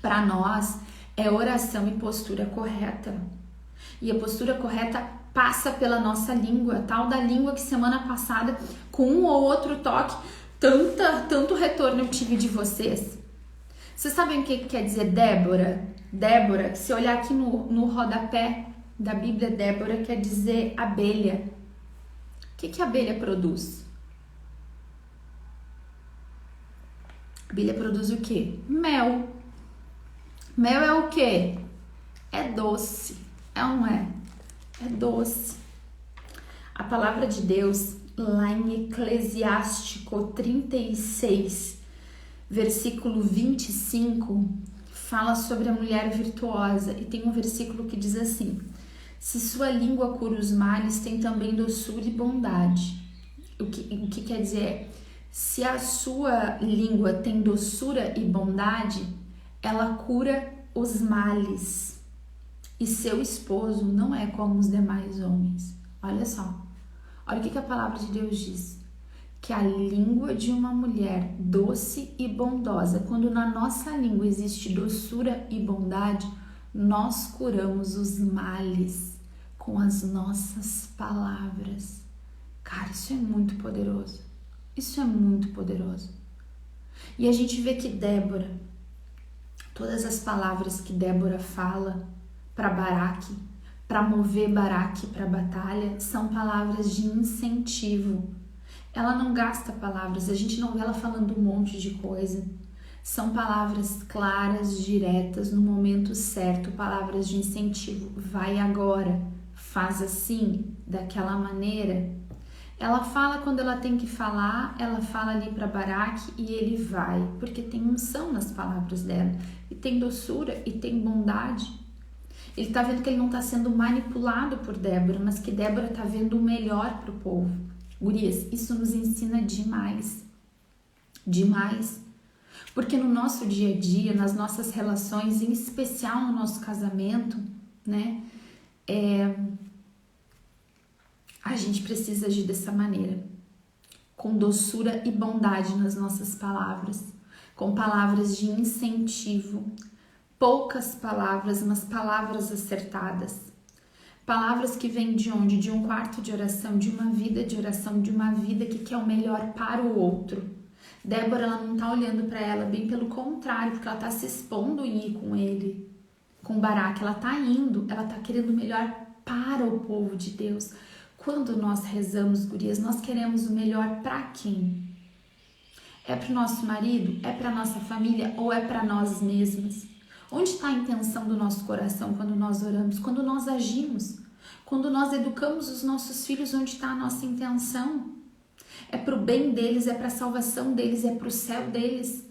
para nós, é oração e postura correta. E a postura correta passa pela nossa língua, tal da língua que semana passada, com um ou outro toque, tanto retorno eu tive de vocês. Vocês sabem o que quer dizer Débora? Débora, se olhar aqui no rodapé da Bíblia, Débora quer dizer abelha. O que a abelha produz? A abelha produz o quê? Mel. Mel é o quê? É doce. É ou não é? É doce. A palavra de Deus, lá em Eclesiástico 36, versículo 25, fala sobre a mulher virtuosa, e tem um versículo que diz assim: se sua língua cura os males, tem também doçura e bondade. O que quer dizer? Se a sua língua tem doçura e bondade, ela cura os males. E seu esposo não é como os demais homens. Olha só. Olha o que a palavra de Deus diz. Que a língua de uma mulher doce e bondosa, quando na nossa língua existe doçura e bondade, nós curamos os males com as nossas palavras. Cara, isso é muito poderoso. Isso é muito poderoso. E a gente vê que Débora, todas as palavras que Débora fala para Baraque, para mover Baraque para a batalha, são palavras de incentivo. Ela não gasta palavras, a gente não vê ela falando um monte de coisa. São palavras claras, diretas, no momento certo, palavras de incentivo. Vai agora, faz assim, daquela maneira. Ela fala quando ela tem que falar, ela fala ali para Baraque e ele vai, porque tem unção nas palavras dela, e tem doçura e tem bondade. Ele tá vendo que ele não tá sendo manipulado por Débora, mas que Débora tá vendo o melhor pro povo. Gurias, isso nos ensina demais, demais. Porque no nosso dia a dia, nas nossas relações, em especial no nosso casamento, né? A gente precisa agir dessa maneira, com doçura e bondade nas nossas palavras, com palavras de incentivo, poucas palavras, mas palavras acertadas. Palavras que vêm de onde? De um quarto de oração, de uma vida de oração, de uma vida que quer o melhor para o outro. Débora, ela não tá olhando para ela, bem pelo contrário, porque ela tá se expondo em ir com ele, com Baraque. Ela tá indo, ela tá querendo o melhor para o povo de Deus. Quando nós rezamos, gurias, nós queremos o melhor para quem? É para o nosso marido? É para nossa família? Ou é para nós mesmas? Onde está a intenção do nosso coração quando nós oramos? Quando nós agimos? Quando nós educamos os nossos filhos, onde está a nossa intenção? É para o bem deles, é para a salvação deles, é para o céu deles.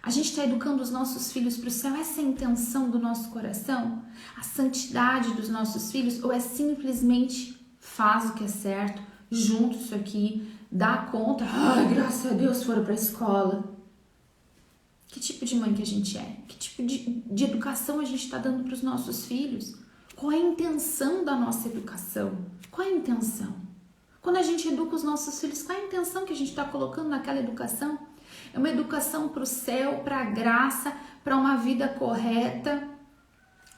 A gente está educando os nossos filhos para o céu? Essa é a intenção do nosso coração? A santidade dos nossos filhos? Ou é simplesmente faz o que é certo, junta isso aqui, dá conta, ai, graças a Deus foram para a escola? Que tipo de mãe que a gente é? Que tipo de educação a gente está dando para os nossos filhos? Qual é a intenção da nossa educação? Qual é a intenção? Quando a gente educa os nossos filhos, qual é a intenção que a gente está colocando naquela educação? É uma educação para o céu, para a graça, para uma vida correta?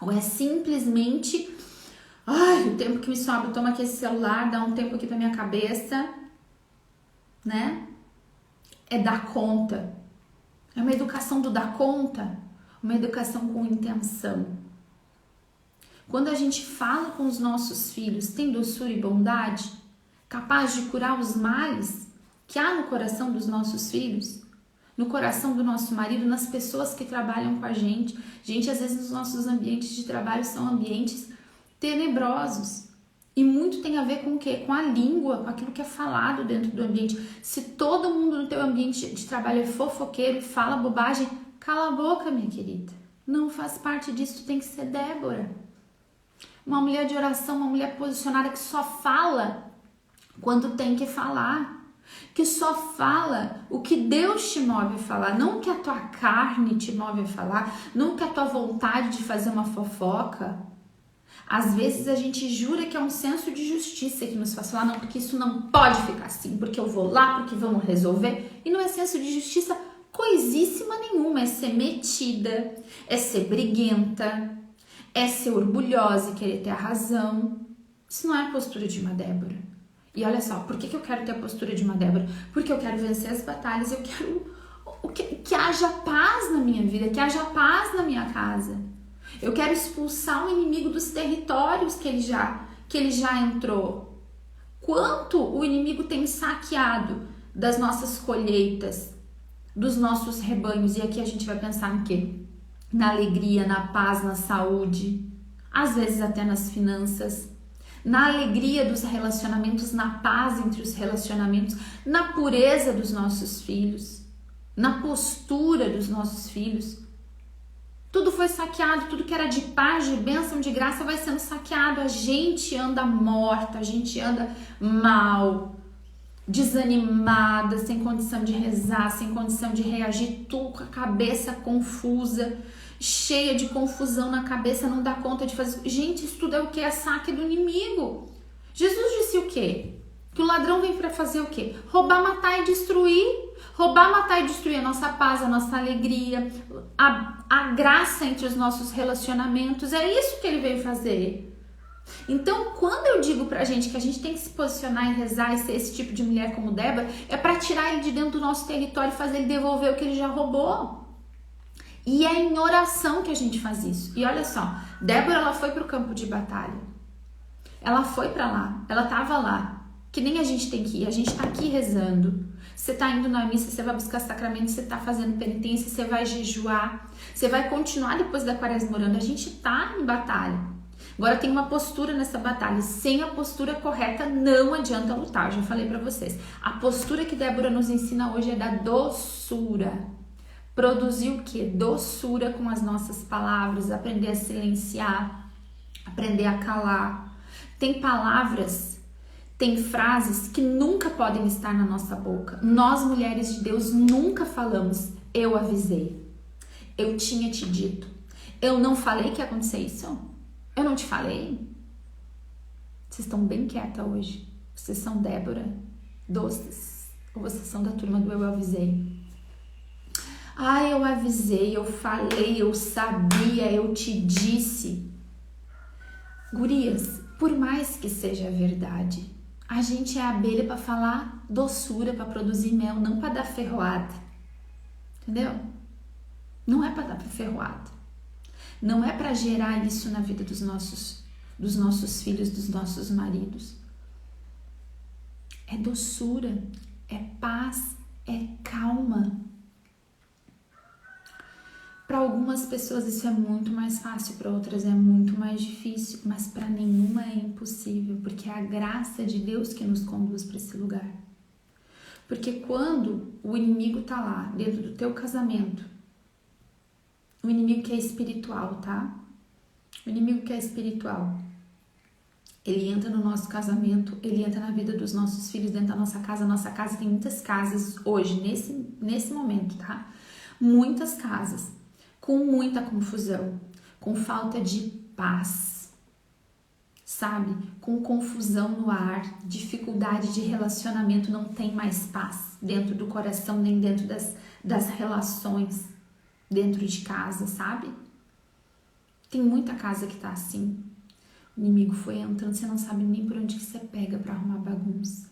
Ou é simplesmente, ai, o tempo que me sobra, toma aqui esse celular, dá um tempo aqui para minha cabeça, né? É dar conta. É uma educação do dar conta, uma educação com intenção. Quando a gente fala com os nossos filhos, tem doçura e bondade, capaz de curar os males que há no coração dos nossos filhos, no coração do nosso marido, nas pessoas que trabalham com a gente. Gente, às vezes os nossos ambientes de trabalho são ambientes tenebrosos. E muito tem a ver com o quê? Com a língua, com aquilo que é falado dentro do ambiente. Se todo mundo no teu ambiente de trabalho é fofoqueiro e fala bobagem, cala a boca, minha querida. Não faz parte disso, tu tem que ser Débora. Uma mulher de oração, uma mulher posicionada que só fala quando tem que falar. Que só fala o que Deus te move a falar, não o que a tua carne te move a falar, não o que a tua vontade de fazer uma fofoca. Às vezes a gente jura que é um senso de justiça que nos faz falar, não, porque isso não pode ficar assim, porque eu vou lá, porque vamos resolver. E não é senso de justiça coisíssima nenhuma, é ser metida, é ser briguenta, é ser orgulhosa e querer ter a razão. Isso não é a postura de uma Débora. E olha só, por que eu quero ter a postura de uma Débora? Porque eu quero vencer as batalhas, eu quero que haja paz na minha vida, que haja paz na minha casa. Eu quero expulsar o inimigo dos territórios que ele já entrou. Quanto o inimigo tem saqueado das nossas colheitas, dos nossos rebanhos. E aqui a gente vai pensar em quê? Na alegria, na paz, na saúde, às vezes até nas finanças, na alegria dos relacionamentos, na paz entre os relacionamentos, na pureza dos nossos filhos, na postura dos nossos filhos. Tudo foi saqueado, tudo que era de paz, de bênção, de graça vai sendo saqueado. A gente anda morta, a gente anda mal, desanimada, sem condição de rezar, sem condição de reagir, tudo com a cabeça confusa, cheia de confusão na cabeça, não dá conta de fazer. Gente, isso tudo é o que? É saque do inimigo. Jesus disse o quê? Que o ladrão vem para fazer o quê? Roubar, matar e destruir. Roubar, matar e destruir a nossa paz, a nossa alegria, a graça entre os nossos relacionamentos. É isso que ele veio fazer. Então, quando eu digo pra gente que a gente tem que se posicionar e rezar e ser esse tipo de mulher como Débora, é para tirar ele de dentro do nosso território e fazer ele devolver o que ele já roubou. E é em oração que a gente faz isso. E olha só, Débora, ela foi pro campo de batalha. Ela foi pra lá, ela tava lá. Que nem a gente tem que ir, a gente tá aqui rezando. Você tá indo na missa, você vai buscar sacramento, você tá fazendo penitência, você vai jejuar, você vai continuar depois da quaresma orando. A gente tá em batalha. Agora tem uma postura nessa batalha. Sem a postura correta não adianta lutar. Eu já falei pra vocês. A postura que Débora nos ensina hoje é da doçura. Produzir o quê? Doçura com as nossas palavras, aprender a silenciar, aprender a calar. Tem palavras, tem frases que nunca podem estar na nossa boca. Nós, mulheres de Deus, nunca falamos, eu avisei, eu tinha te dito, eu não falei que ia acontecer isso, eu não te falei. Vocês estão bem quieta hoje. Vocês são Débora, doces, ou vocês são da turma do eu avisei? Ah, eu avisei, eu falei, eu sabia, eu te disse. Gurias, por mais que seja verdade, a gente é abelha para falar doçura, para produzir mel, não para dar ferroada. Entendeu? Não é para dar ferroada. Não é para gerar isso na vida dos nossos filhos, dos nossos maridos. É doçura, é paz, é calma. Para algumas pessoas isso é muito mais fácil, para outras é muito mais difícil, mas para nenhuma é impossível, porque é a graça de Deus que nos conduz para esse lugar. Porque quando o inimigo tá lá, dentro do teu casamento, o inimigo que é espiritual, tá? O inimigo que é espiritual, ele entra no nosso casamento, ele entra na vida dos nossos filhos, dentro da nossa casa. Nossa casa tem muitas casas hoje, nesse momento, tá? Muitas casas com muita confusão, com falta de paz, sabe? Com confusão no ar, dificuldade de relacionamento, não tem mais paz dentro do coração, nem dentro das relações dentro de casa, sabe? Tem muita casa que tá assim. O inimigo foi entrando, você não sabe nem por onde que você pega pra arrumar bagunça.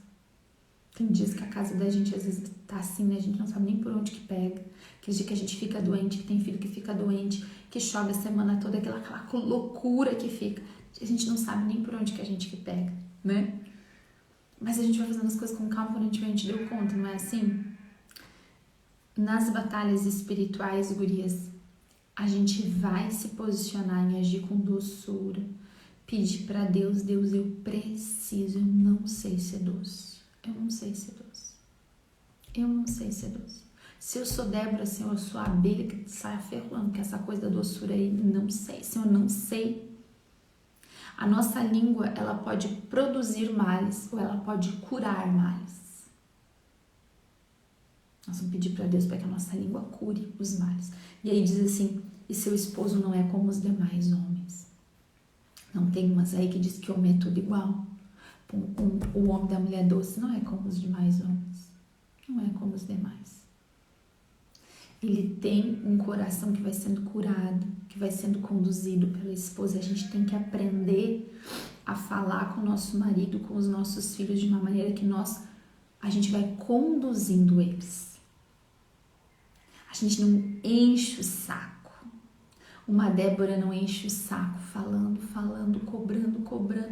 Tem dias que a casa da gente às vezes tá assim, né? A gente não sabe nem por onde que pega. Aqueles dias que a gente fica doente, que tem filho que fica doente, que chove a semana toda, aquela loucura que fica. A gente não sabe nem por onde que a gente que pega, né? Mas a gente vai fazendo as coisas com calma, quando a gente deu conta, não é assim? Nas batalhas espirituais, gurias, a gente vai se posicionar em agir com doçura. Pedir pra Deus, Deus, eu preciso, eu não sei ser doce. Eu não sei ser doce. Eu não sei ser doce. Se eu sou Débora, Senhor, eu sou a abelha que sai aferrando, que essa coisa da doçura aí, não sei. Senhor, não sei. A nossa língua, ela pode produzir males ou ela pode curar males. Nós vamos pedir para Deus para que a nossa língua cure os males. E aí diz assim, e seu esposo não é como os demais homens. Não tem umas aí que diz que o homem é tudo igual. O homem da mulher doce não é como os demais homens. Não é como os demais. Ele tem um coração que vai sendo curado, que vai sendo conduzido pela esposa. A gente tem que aprender a falar com o nosso marido, com os nossos filhos de uma maneira que a gente vai conduzindo eles. A gente não enche o saco. Uma Débora não enche o saco falando, cobrando.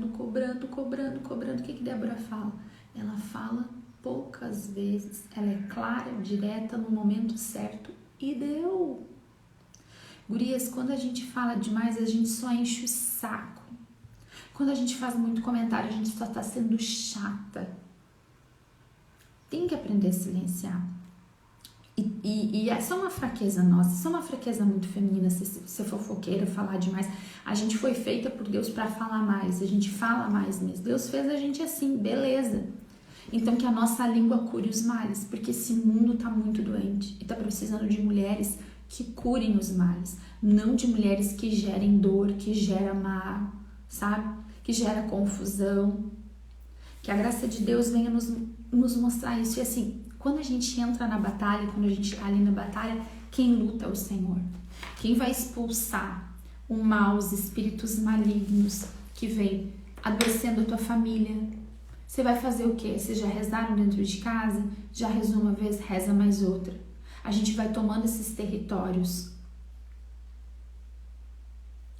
O que Débora fala? Ela fala poucas vezes. Ela é clara, direta, no momento certo e deu. Gurias, quando a gente fala demais, a gente só enche o saco. Quando a gente faz muito comentário, a gente só tá sendo chata. Tem que aprender a silenciar. E essa é uma fraqueza nossa, essa é uma fraqueza muito feminina, ser fofoqueira, falar demais. A gente foi feita por Deus para falar mais, a gente fala mais mesmo. Deus fez a gente assim, beleza. Então que a nossa língua cure os males, porque esse mundo tá muito doente e tá precisando de mulheres que curem os males, não de mulheres que gerem dor, que geram mal, sabe? Que gera confusão. Que a graça de Deus venha nos mostrar isso. E assim, quando a gente entra na batalha, quando a gente tá ali na batalha, quem luta é o Senhor. Quem vai expulsar o mal, os espíritos malignos que vem adoecendo a tua família. Você vai fazer o quê? Vocês já rezaram dentro de casa? Já rezou uma vez, reza mais outra. A gente vai tomando esses territórios.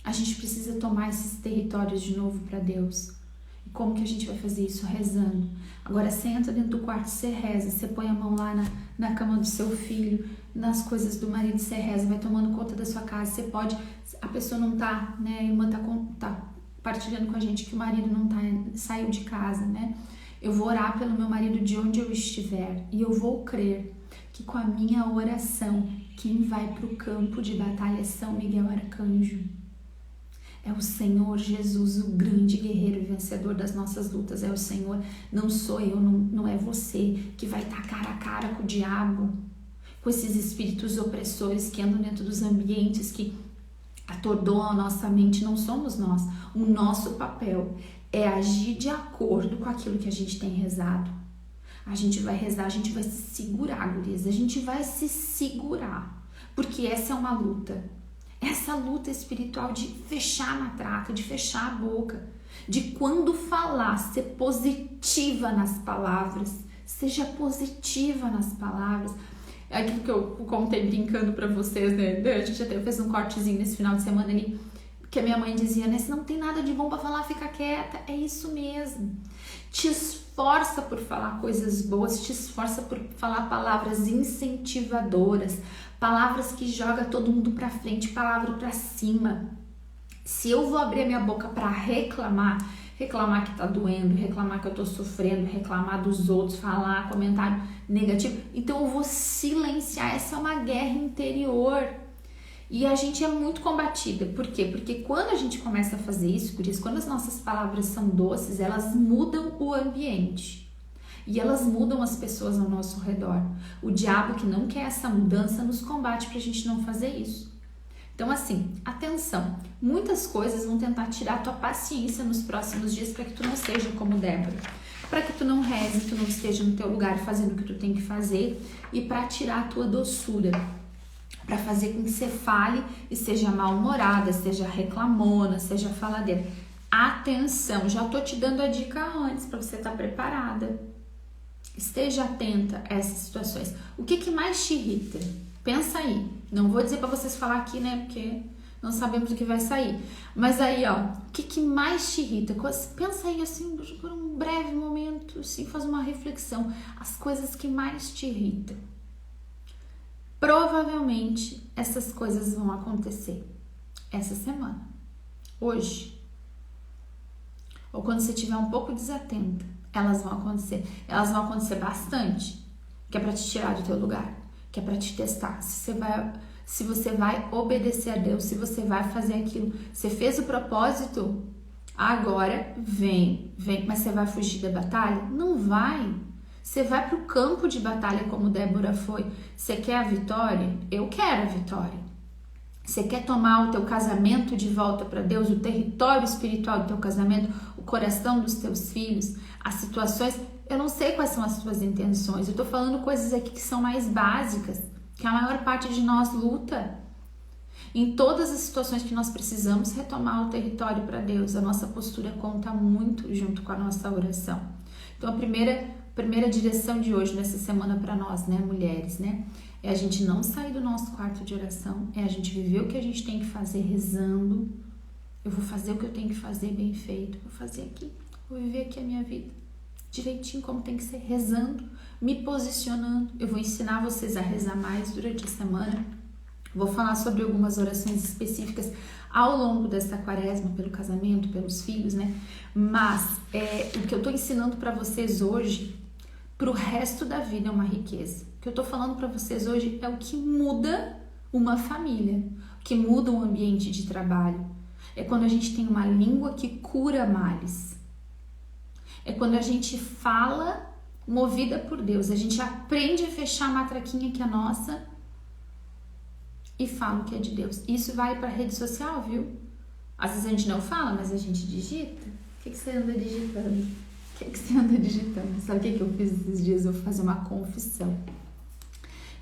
A gente precisa tomar esses territórios de novo para Deus. E Como que a gente vai fazer isso? Rezando. Agora você entra dentro do quarto, você reza, você põe a mão lá na cama do seu filho, nas coisas do marido, você reza, vai tomando conta da sua casa. Você pode, a pessoa não tá, né, a irmã tá partilhando com a gente que o marido não tá, saiu de casa, né? Eu vou orar pelo meu marido de onde eu estiver e eu vou crer que com a minha oração, quem vai para o campo de batalha é São Miguel Arcanjo. É o Senhor Jesus, o grande guerreiro e vencedor das nossas lutas. É o Senhor, não sou eu, não é você que vai estar cara a cara com o diabo, com esses espíritos opressores que andam dentro dos ambientes, que atordoam a nossa mente. Não somos nós. O nosso papel é agir de acordo com aquilo que a gente tem rezado. A gente vai rezar, a gente vai se segurar, gurias. A gente vai se segurar, porque essa é uma luta. Essa luta espiritual de fechar a matraca, de fechar a boca, de quando falar, ser positiva nas palavras, seja positiva nas palavras. É aquilo que eu contei brincando pra vocês, né? A gente até fez um cortezinho nesse final de semana ali, que a minha mãe dizia, né? Se não tem nada de bom pra falar, fica quieta. É isso mesmo. Te esforça por falar coisas boas, te esforça por falar palavras incentivadoras, palavras que jogam todo mundo pra frente, palavra pra cima. Se eu vou abrir a minha boca pra reclamar que tá doendo, reclamar que eu tô sofrendo, reclamar dos outros, falar comentário negativo, então eu vou silenciar. Essa é uma guerra interior. E a gente é muito combatida. Por quê? Porque quando a gente começa a fazer isso, por isso, quando as nossas palavras são doces, elas mudam o ambiente. E elas mudam as pessoas ao nosso redor. O diabo, que não quer essa mudança, nos combate pra gente não fazer isso. Então, assim, atenção. Muitas coisas vão tentar tirar a tua paciência nos próximos dias para que tu não seja como Débora. Para que tu não reze, tu não esteja no teu lugar fazendo o que tu tem que fazer. E para tirar a tua doçura. Para fazer com que você fale e seja mal-humorada, seja reclamona, seja faladeira. Atenção, já tô te dando a dica antes para você estar preparada. Esteja atenta a essas situações. O que mais te irrita? Pensa aí. Não vou dizer para vocês falar aqui, né? Porque não sabemos o que vai sair. Mas aí, ó, o que mais te irrita? Pensa aí, assim, por um breve momento, assim, faz uma reflexão. As coisas que mais te irritam. Provavelmente essas coisas vão acontecer essa semana, hoje, ou quando você estiver um pouco desatenta, elas vão acontecer bastante, que é para te tirar do teu lugar, que é para te testar, se você vai obedecer a Deus, se você vai fazer aquilo, você fez o propósito, agora vem, mas você vai fugir da batalha? Não vai. Você vai para o campo de batalha como Débora foi. Você quer a vitória? Eu quero a vitória. Você quer tomar o teu casamento de volta para Deus, o território espiritual do teu casamento, o coração dos teus filhos, as situações. Eu não sei quais são as tuas intenções. Eu estou falando coisas aqui que são mais básicas, que a maior parte de nós luta. Em todas as situações que nós precisamos retomar o território para Deus, a nossa postura conta muito junto com a nossa oração. Então, a primeira direção de hoje, nessa semana para nós, né, mulheres, né, é a gente não sair do nosso quarto de oração, é a gente viver o que a gente tem que fazer rezando. Eu vou fazer o que eu tenho que fazer bem feito, vou fazer aqui, vou viver aqui a minha vida direitinho como tem que ser, rezando, me posicionando. Eu vou ensinar vocês a rezar mais durante a semana. Vou falar sobre algumas orações específicas ao longo dessa quaresma, pelo casamento, pelos filhos, né? Mas o que eu tô ensinando para vocês hoje, pro resto da vida, é uma riqueza. O que eu tô falando para vocês hoje é o que muda uma família, o que muda um ambiente de trabalho. É quando a gente tem uma língua que cura males. É quando a gente fala movida por Deus. A gente aprende a fechar a matraquinha que é nossa e fala o que é de Deus. Isso vale para rede social, viu? Às vezes a gente não fala, mas a gente digita. O que você anda digitando? O que você anda digitando? Sabe o que eu fiz esses dias? Eu vou fazer uma confissão.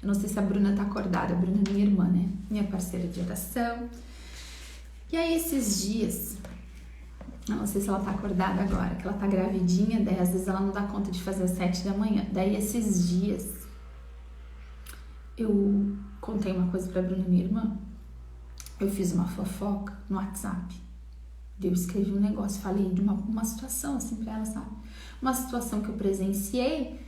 Eu não sei se a Bruna tá acordada. A Bruna é minha irmã, né? Minha parceira de oração. E aí esses dias, eu não sei se ela tá acordada agora, que ela tá gravidinha, daí às vezes ela não dá conta de fazer às 7 da manhã. Daí esses dias, eu contei uma coisa pra Bruna, minha irmã. Eu fiz uma fofoca no WhatsApp. Eu escrevi um negócio, falei de uma situação assim pra ela, sabe? Uma situação que eu presenciei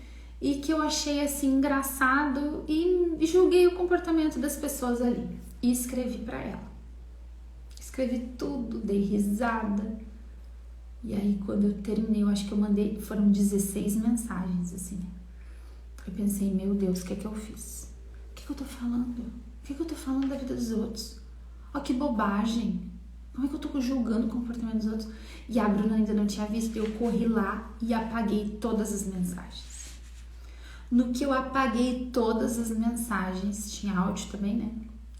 e que eu achei assim engraçado e julguei o comportamento das pessoas ali. E escrevi pra ela. Escrevi tudo, dei risada. E aí quando eu terminei, eu acho que eu mandei, foram 16 mensagens assim. Eu pensei, meu Deus, o que é que eu fiz? O que é que eu tô falando? O que é que eu tô falando da vida dos outros? Ó, que bobagem. Como é que eu tô julgando o comportamento dos outros? E a Bruna ainda não tinha visto, eu corri lá e apaguei todas as mensagens. No que eu apaguei todas as mensagens, tinha áudio também, né?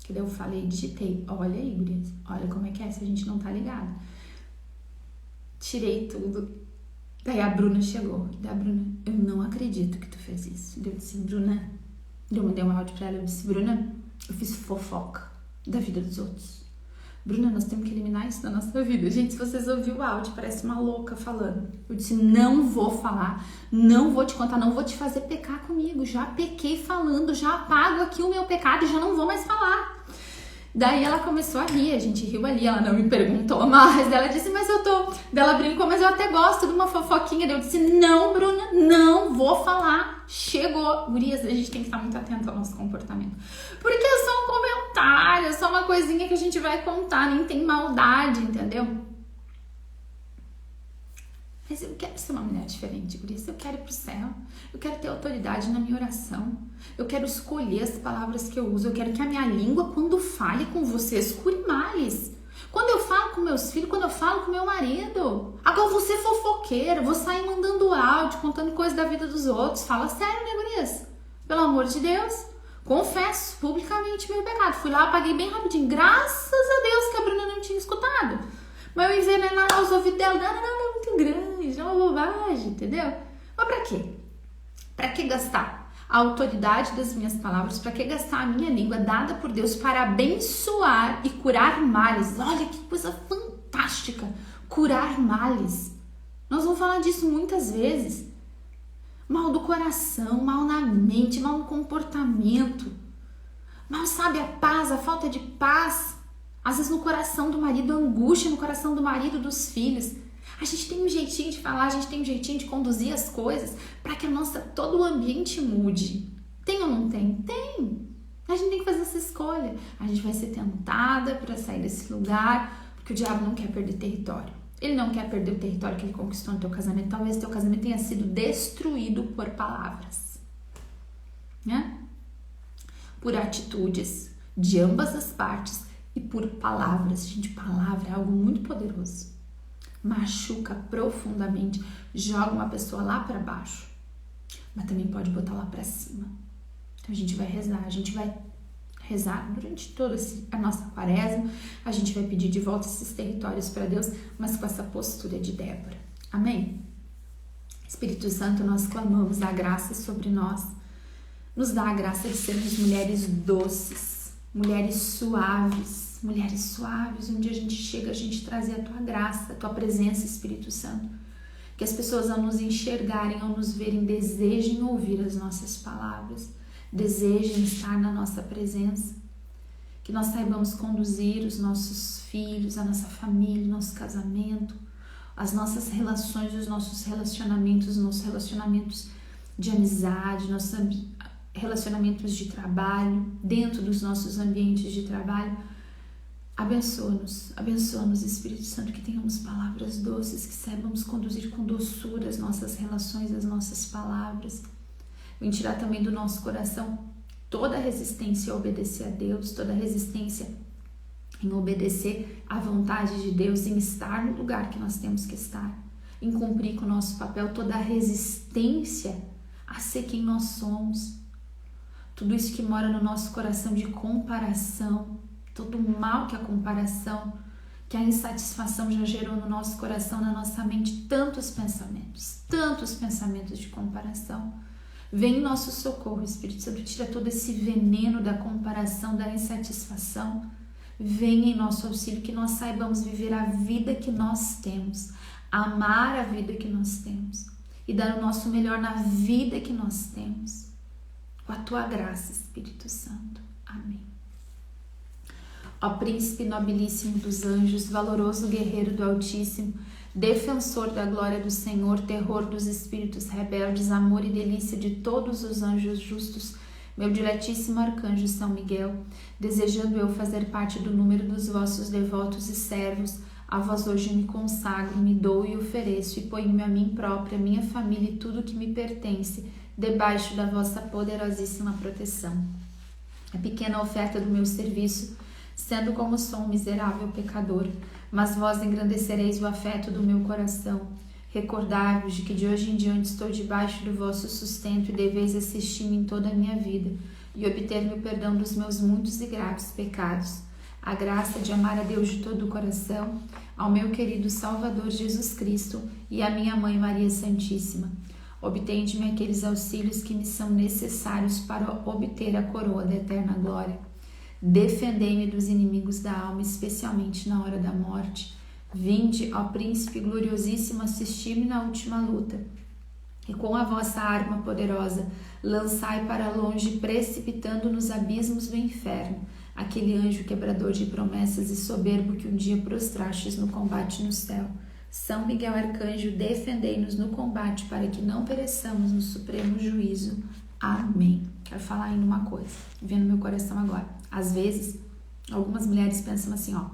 Que daí eu falei, digitei, olha aí, gurias, olha como é que é se a gente não tá ligado. Tirei tudo. Daí a Bruna chegou. Daí a Bruna, eu não acredito que tu fez isso. Eu disse, Bruna, eu mandei um áudio pra ela, eu disse, Bruna, eu fiz fofoca da vida dos outros. Bruna, nós temos que eliminar isso da nossa vida. Gente, se vocês ouviram o áudio, parece uma louca falando. Eu disse, não vou falar, não vou te contar, não vou te fazer pecar comigo. Já pequei falando, já apago aqui o meu pecado e já não vou mais falar. Daí ela começou a rir, a gente riu ali, ela não me perguntou mais. Daí ela disse, mas eu tô... Daí ela brincou, mas eu até gosto de uma fofoquinha. Daí eu disse, não, Bruna, não vou falar. Chegou. Gurias, a gente tem que estar muito atento ao nosso comportamento. Porque é só um comentário, é só uma coisinha que a gente vai contar, nem tem maldade, entendeu? Mas eu quero ser uma mulher diferente, gurias. Eu quero ir pro céu. Eu quero ter autoridade na minha oração. Eu quero escolher as palavras que eu uso. Eu quero que a minha língua, quando fale com vocês, cure males. Quando eu falo com meus filhos, quando eu falo com meu marido. Agora eu vou ser fofoqueira, vou sair mandando áudio, contando coisas da vida dos outros. Fala sério, né, gurias? Pelo amor de Deus. Confesso publicamente meu pecado. Fui lá, apaguei bem rapidinho. Graças a Deus que a Bruna não tinha escutado. Mas eu envenenar os ouvidos dela. Não, muito grande, é uma bobagem, entendeu? Mas pra quê? Pra que gastar a autoridade das minhas palavras? Pra que gastar a minha língua dada por Deus para abençoar e curar males? Olha que coisa fantástica! Curar males. Nós vamos falar disso muitas vezes. Mal do coração, mal na mente, mal no comportamento. Mal, sabe, a paz, a falta de paz. Às vezes no coração do marido, angústia no coração do marido, dos filhos. A gente tem um jeitinho de falar, a gente tem um jeitinho de conduzir as coisas para que todo o ambiente mude. Tem ou não tem? Tem. A gente tem que fazer essa escolha. A gente vai ser tentada para sair desse lugar, porque o diabo não quer perder território. Ele não quer perder o território que ele conquistou no teu casamento. Talvez teu casamento tenha sido destruído por palavras, né? Por atitudes de ambas as partes e por palavras. Gente, palavra é algo muito poderoso. Machuca profundamente, joga uma pessoa lá para baixo, mas também pode botar lá para cima. Então a gente vai rezar durante toda a nossa quaresma, a gente vai pedir de volta esses territórios para Deus, mas com essa postura de Débora. Amém? Espírito Santo, nós clamamos a graça sobre nós, nos dá a graça de sermos mulheres doces, mulheres suaves, onde a gente chega, a gente trazer a tua graça, a tua presença, Espírito Santo. Que as pessoas ao nos enxergarem, ao nos verem, desejem ouvir as nossas palavras, desejem estar na nossa presença. Que nós saibamos conduzir os nossos filhos, a nossa família, o nosso casamento, as nossas relações, os nossos relacionamentos de amizade, nossos relacionamentos de trabalho, dentro dos nossos ambientes de trabalho. Abençoa-nos, Espírito Santo, que tenhamos palavras doces, que saibamos conduzir com doçura as nossas relações, as nossas palavras. Vem tirar também do nosso coração toda resistência a obedecer a Deus, toda resistência em obedecer à vontade de Deus, em estar no lugar que nós temos que estar, em cumprir com o nosso papel, toda a resistência a ser quem nós somos. Tudo isso que mora no nosso coração de comparação, todo o mal que a comparação, que a insatisfação já gerou no nosso coração, na nossa mente, tantos pensamentos de comparação. Vem em nosso socorro, Espírito Santo, tira todo esse veneno da comparação, da insatisfação. Vem em nosso auxílio, que nós saibamos viver a vida que nós temos, amar a vida que nós temos e dar o nosso melhor na vida que nós temos. Com a tua graça, Espírito Santo. Amém. Ó príncipe nobilíssimo dos anjos, valoroso guerreiro do Altíssimo, defensor da glória do Senhor, terror dos espíritos rebeldes, amor e delícia de todos os anjos justos, meu diletíssimo arcanjo São Miguel, desejando eu fazer parte do número dos vossos devotos e servos, a vós hoje me consagro, me dou e ofereço, e ponho-me a mim própria, minha família e tudo que me pertence, debaixo da vossa poderosíssima proteção. A pequena oferta do meu serviço, sendo como sou um miserável pecador, mas vós engrandecereis o afeto do meu coração. Recordai-vos de que de hoje em diante estou debaixo do vosso sustento e deveis assistir-me em toda a minha vida e obter-me o perdão dos meus muitos e graves pecados. A graça de amar a Deus de todo o coração, ao meu querido Salvador Jesus Cristo e à minha Mãe Maria Santíssima. Obtende-me aqueles auxílios que me são necessários para obter a coroa da eterna glória. Defendei-me dos inimigos da alma, especialmente na hora da morte. Vinde, ó príncipe gloriosíssimo, assistir-me na última luta. E com a vossa arma poderosa, lançai para longe, precipitando nos abismos do inferno, aquele anjo quebrador de promessas e soberbo que um dia prostrastes no combate no céu. São Miguel Arcanjo, defendei-nos no combate para que não pereçamos no supremo juízo. Amém. Quero falar ainda uma coisa, vendo meu coração agora. Às vezes, algumas mulheres pensam assim, ó,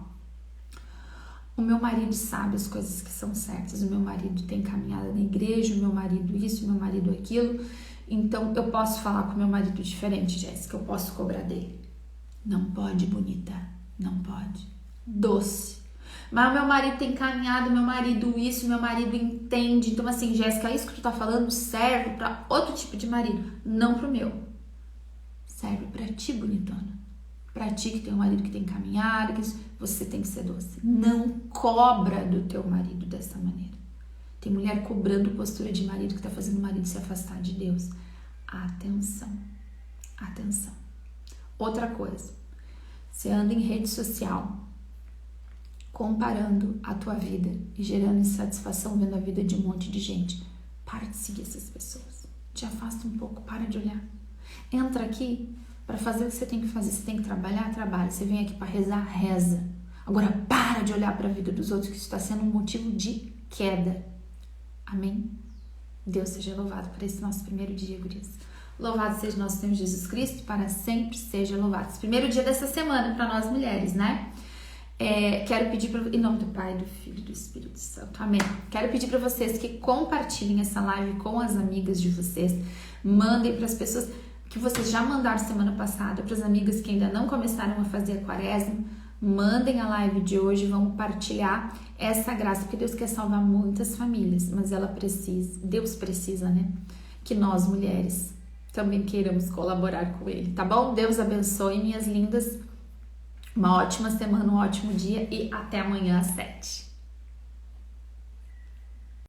o meu marido sabe as coisas que são certas, o meu marido tem caminhada na igreja, o meu marido isso, o meu marido aquilo, então eu posso falar com o meu marido diferente, Jéssica, eu posso cobrar dele. Não pode, bonita, não pode. Doce. Mas o meu marido tem caminhado, meu marido isso, meu marido entende. Então assim, Jéssica, isso que tu tá falando serve para outro tipo de marido, não pro meu. Serve para ti, bonitona. Para ti que tem um marido que tem caminhado, que você tem que ser doce. Não cobra do teu marido dessa maneira. Tem mulher cobrando postura de marido que tá fazendo o marido se afastar de Deus. Atenção, atenção. Outra coisa, você anda em rede social comparando a tua vida e gerando insatisfação vendo a vida de um monte de gente. Para de seguir essas pessoas. Te afasta um pouco, para de olhar. Entra aqui para fazer o que você tem que fazer. Você tem que trabalhar, trabalha. Você vem aqui para rezar, reza. Agora para de olhar para a vida dos outros, que isso está sendo um motivo de queda. Amém? Deus seja louvado por esse nosso primeiro dia, gurias. Louvado seja nosso Senhor Jesus Cristo, para sempre seja louvado. Esse primeiro dia dessa semana para nós mulheres, né? Quero pedir em nome do Pai, do Filho e do Espírito Santo. Amém. Quero pedir para vocês que compartilhem essa live com as amigas de vocês. Mandem para as pessoas que vocês já mandaram semana passada, para as amigas que ainda não começaram a fazer a quaresma. Mandem a live de hoje, vamos partilhar essa graça, porque Deus quer salvar muitas famílias, mas Deus precisa, né? Que nós, mulheres, também queiramos colaborar com Ele, tá bom? Deus abençoe, minhas lindas. Uma ótima semana, um ótimo dia e até amanhã às 7.